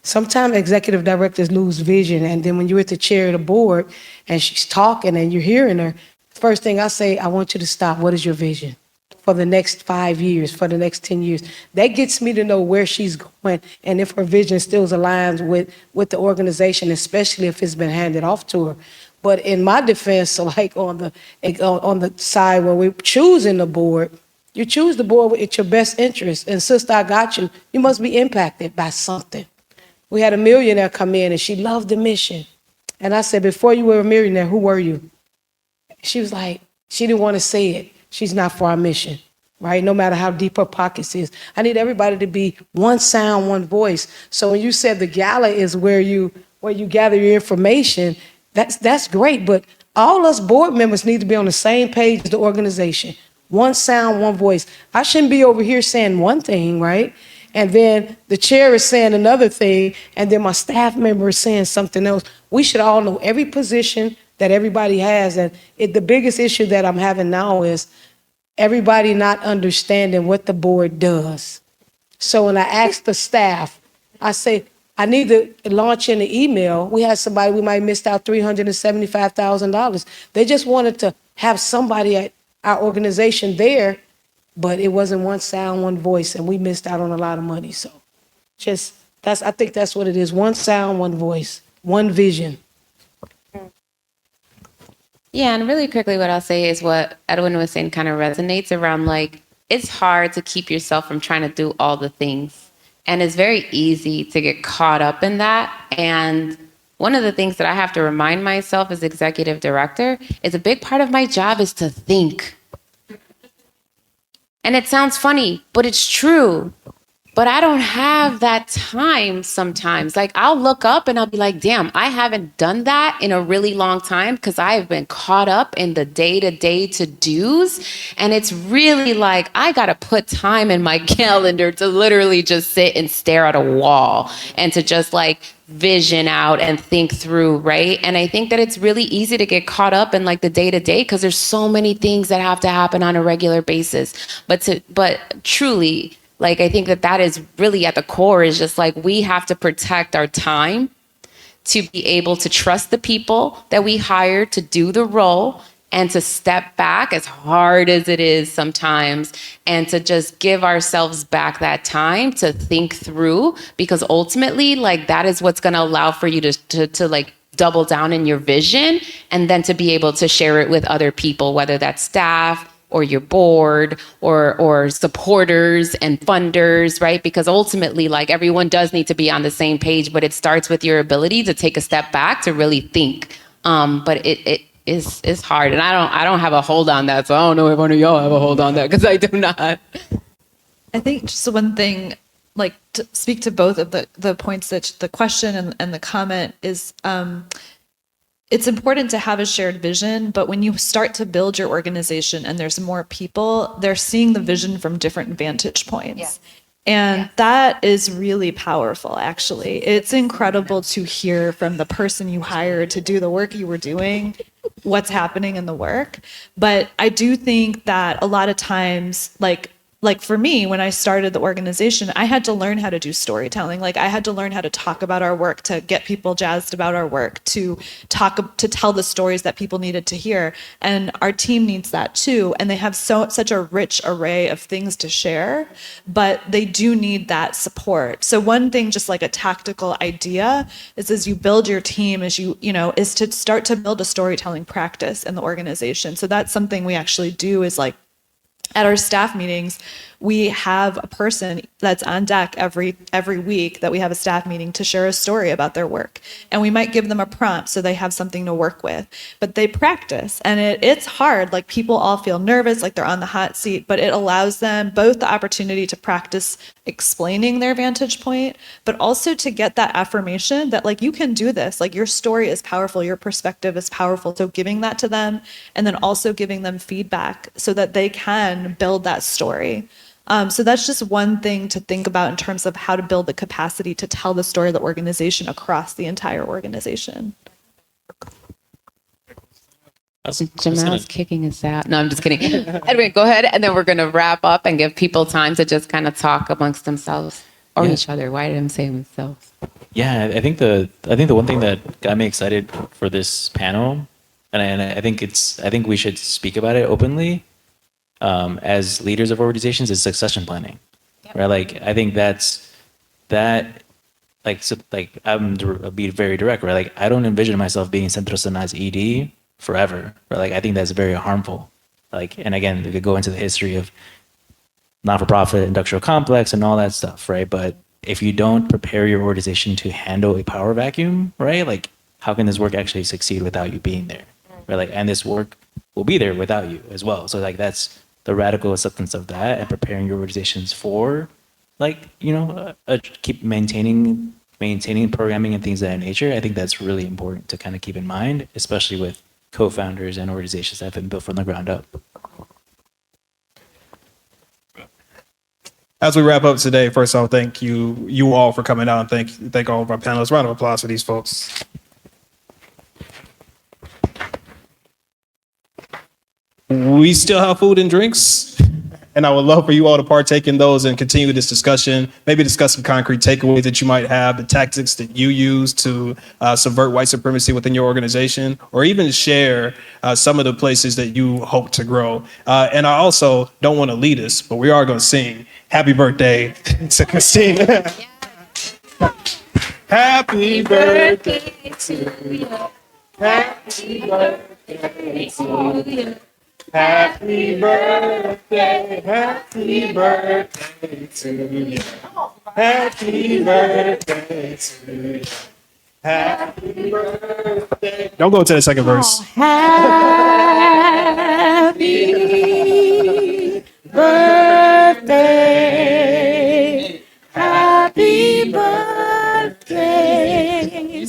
Sometimes executive directors lose vision, and then when you're at the chair of the board and she's talking and you're hearing her, first thing I say, I want you to stop. What is your vision for the next 5 years, for the next 10 years? That gets me to know where she's going and if her vision still aligns with the organization, especially if it's been handed off to her. But in my defense, so on the side where we're choosing the board, you choose the board with your best interest. And Sister I Got You, you must be impacted by something. We had a millionaire come in and she loved the mission. And I said, before you were a millionaire, who were you? She was like, she didn't want to say it. She's not for our mission, right? No matter how deep her pockets is. I need everybody to be one sound, one voice. So when you said the gala is where you gather your information, that's great. But all us board members need to be on the same page as the organization. One sound, one voice. I shouldn't be over here saying one thing, right? And then the chair is saying another thing, and then my staff member is saying something else. We should all know every position that everybody has. And the biggest issue that I'm having now is everybody not understanding what the board does. So when I ask the staff, I say, I need to launch in the email. We had somebody, we might have missed out $375,000. They just wanted to have somebody at our organization there, but it wasn't one sound, one voice, and we missed out on a lot of money. So I think that's what it is. One sound, one voice, one vision. Yeah, and really quickly, what I'll say is what Edwin was saying kind of resonates around it's hard to keep yourself from trying to do all the things. And it's very easy to get caught up in that. And one of the things that I have to remind myself as executive director is a big part of my job is to think. And it sounds funny, but it's true. But I don't have that time sometimes. Like I'll look up and I'll be like, damn, I haven't done that in a really long time because I have been caught up in the day-to-day to-dos. And it's really like, I got to put time in my calendar to literally just sit and stare at a wall and to just like vision out and think through, right? And I think that it's really easy to get caught up in like the day-to-day because there's so many things that have to happen on a regular basis. But truly, like, I think that is really at the core is just like, we have to protect our time to be able to trust the people that we hire to do the role and to step back as hard as it is sometimes and to just give ourselves back that time to think through, because ultimately, like, that is what's going to allow for you to like double down in your vision and then to be able to share it with other people, whether that's staff or your board or supporters and funders, right? Because ultimately, like, everyone does need to be on the same page, but it starts with your ability to take a step back to really think. But it's hard, and I don't have a hold on that, so I don't know if one of y'all have a hold on that, because I do not. I think just one thing, like, to speak to both of the points that the question and the comment is, it's important to have a shared vision, but when you start to build your organization and there's more people, they're seeing the vision from different vantage points. Yeah. And that is really powerful, actually. It's incredible to hear from the person you hired to do the work you were doing, what's happening in the work. But I do think that a lot of times, like for me, when I started the organization, I had to learn how to do storytelling. Like, I had to learn how to talk about our work, to get people jazzed about our work, to tell the stories that people needed to hear. And our team needs that too. And they have such a rich array of things to share, but they do need that support. So one thing, just like a tactical idea, is as you build your team, is is to start to build a storytelling practice in the organization. So that's something we actually do, is like, at our staff meetings, we have a person that's on deck every week that we have a staff meeting to share a story about their work. And we might give them a prompt so they have something to work with. But they practice, and it's hard. Like, people all feel nervous, like they're on the hot seat, but it allows them both the opportunity to practice explaining their vantage point, but also to get that affirmation that, like, you can do this. Like, your story is powerful, your perspective is powerful. So giving that to them, and then also giving them feedback so that they can build that story. So that's just one thing to think about in terms of how to build the capacity to tell the story of the organization across the entire organization. Jamyle's kicking us out. No, I'm just kidding. Edwin, go ahead, and then we're going to wrap up and give people time to just kind of talk amongst themselves or each other. Why did I say themselves? Yeah, I think the one thing that got me excited for this panel, and I think we should speak about it openly, as leaders of organizations, is succession planning, right? Like, I think I'll be very direct, right? Like, I don't envision myself being Centro Sanar's ED forever, right? Like, I think that's very harmful. Like, and again, we could go into the history of not-for-profit industrial complex and all that stuff, right? But if you don't prepare your organization to handle a power vacuum, right? Like, how can this work actually succeed without you being there, right? Like, and this work will be there without you as well. So, like, that's the radical acceptance of that, and preparing your organizations for, like, keep maintaining programming and things of that nature. I think that's really important to kind of keep in mind, especially with co-founders and organizations that have been built from the ground up. As we wrap up today, first off, thank you all for coming out, and thank all of our panelists. Round of applause for these folks. We still have food and drinks, and I would love for you all to partake in those and continue this discussion. Maybe discuss some concrete takeaways that you might have, the tactics that you use to subvert white supremacy within your organization, or even share some of the places that you hope to grow. And I also don't want to lead us, but we are going to sing happy birthday to Christina. Happy birthday to you. Happy birthday to you. Happy birthday to you. Happy birthday to you. Happy birthday. Don't go to the second verse. Happy birthday.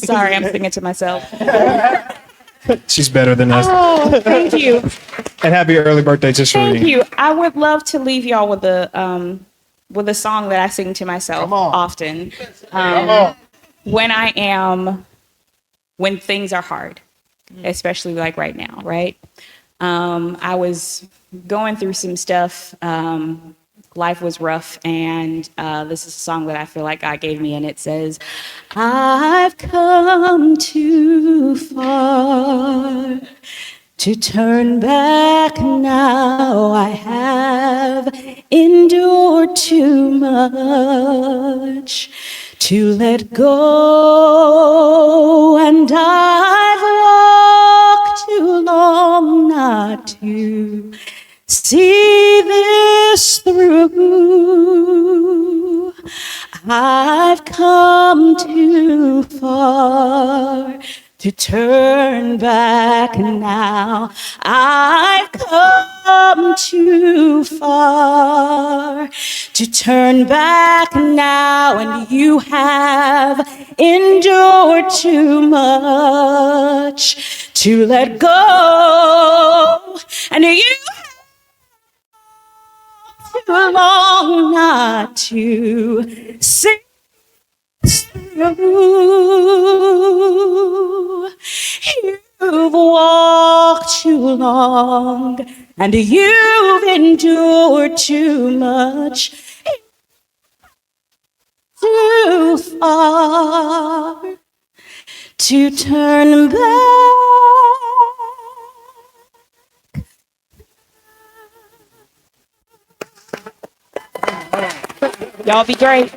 Sorry, I'm singing to myself. She's better than us. Oh, thank you. And happy early birthday to Sheerine. Thank you. I would love to leave y'all with a song that I sing to myself often. When things are hard, especially like right now, right? I was going through some stuff. Life was rough, and this is a song that I feel like God gave me, and it says, I've come too far to turn back now. I have endured too much to let go, and I've walked too long not to see this through. I've come too far to turn back now. I've come too far to turn back now, and you have endured too much to let go, and you too long not to see through. You've walked too long, and you've endured too much, too far to turn back. Y'all be great.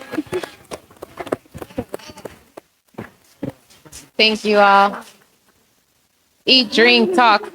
Thank you all. Eat, drink, talk.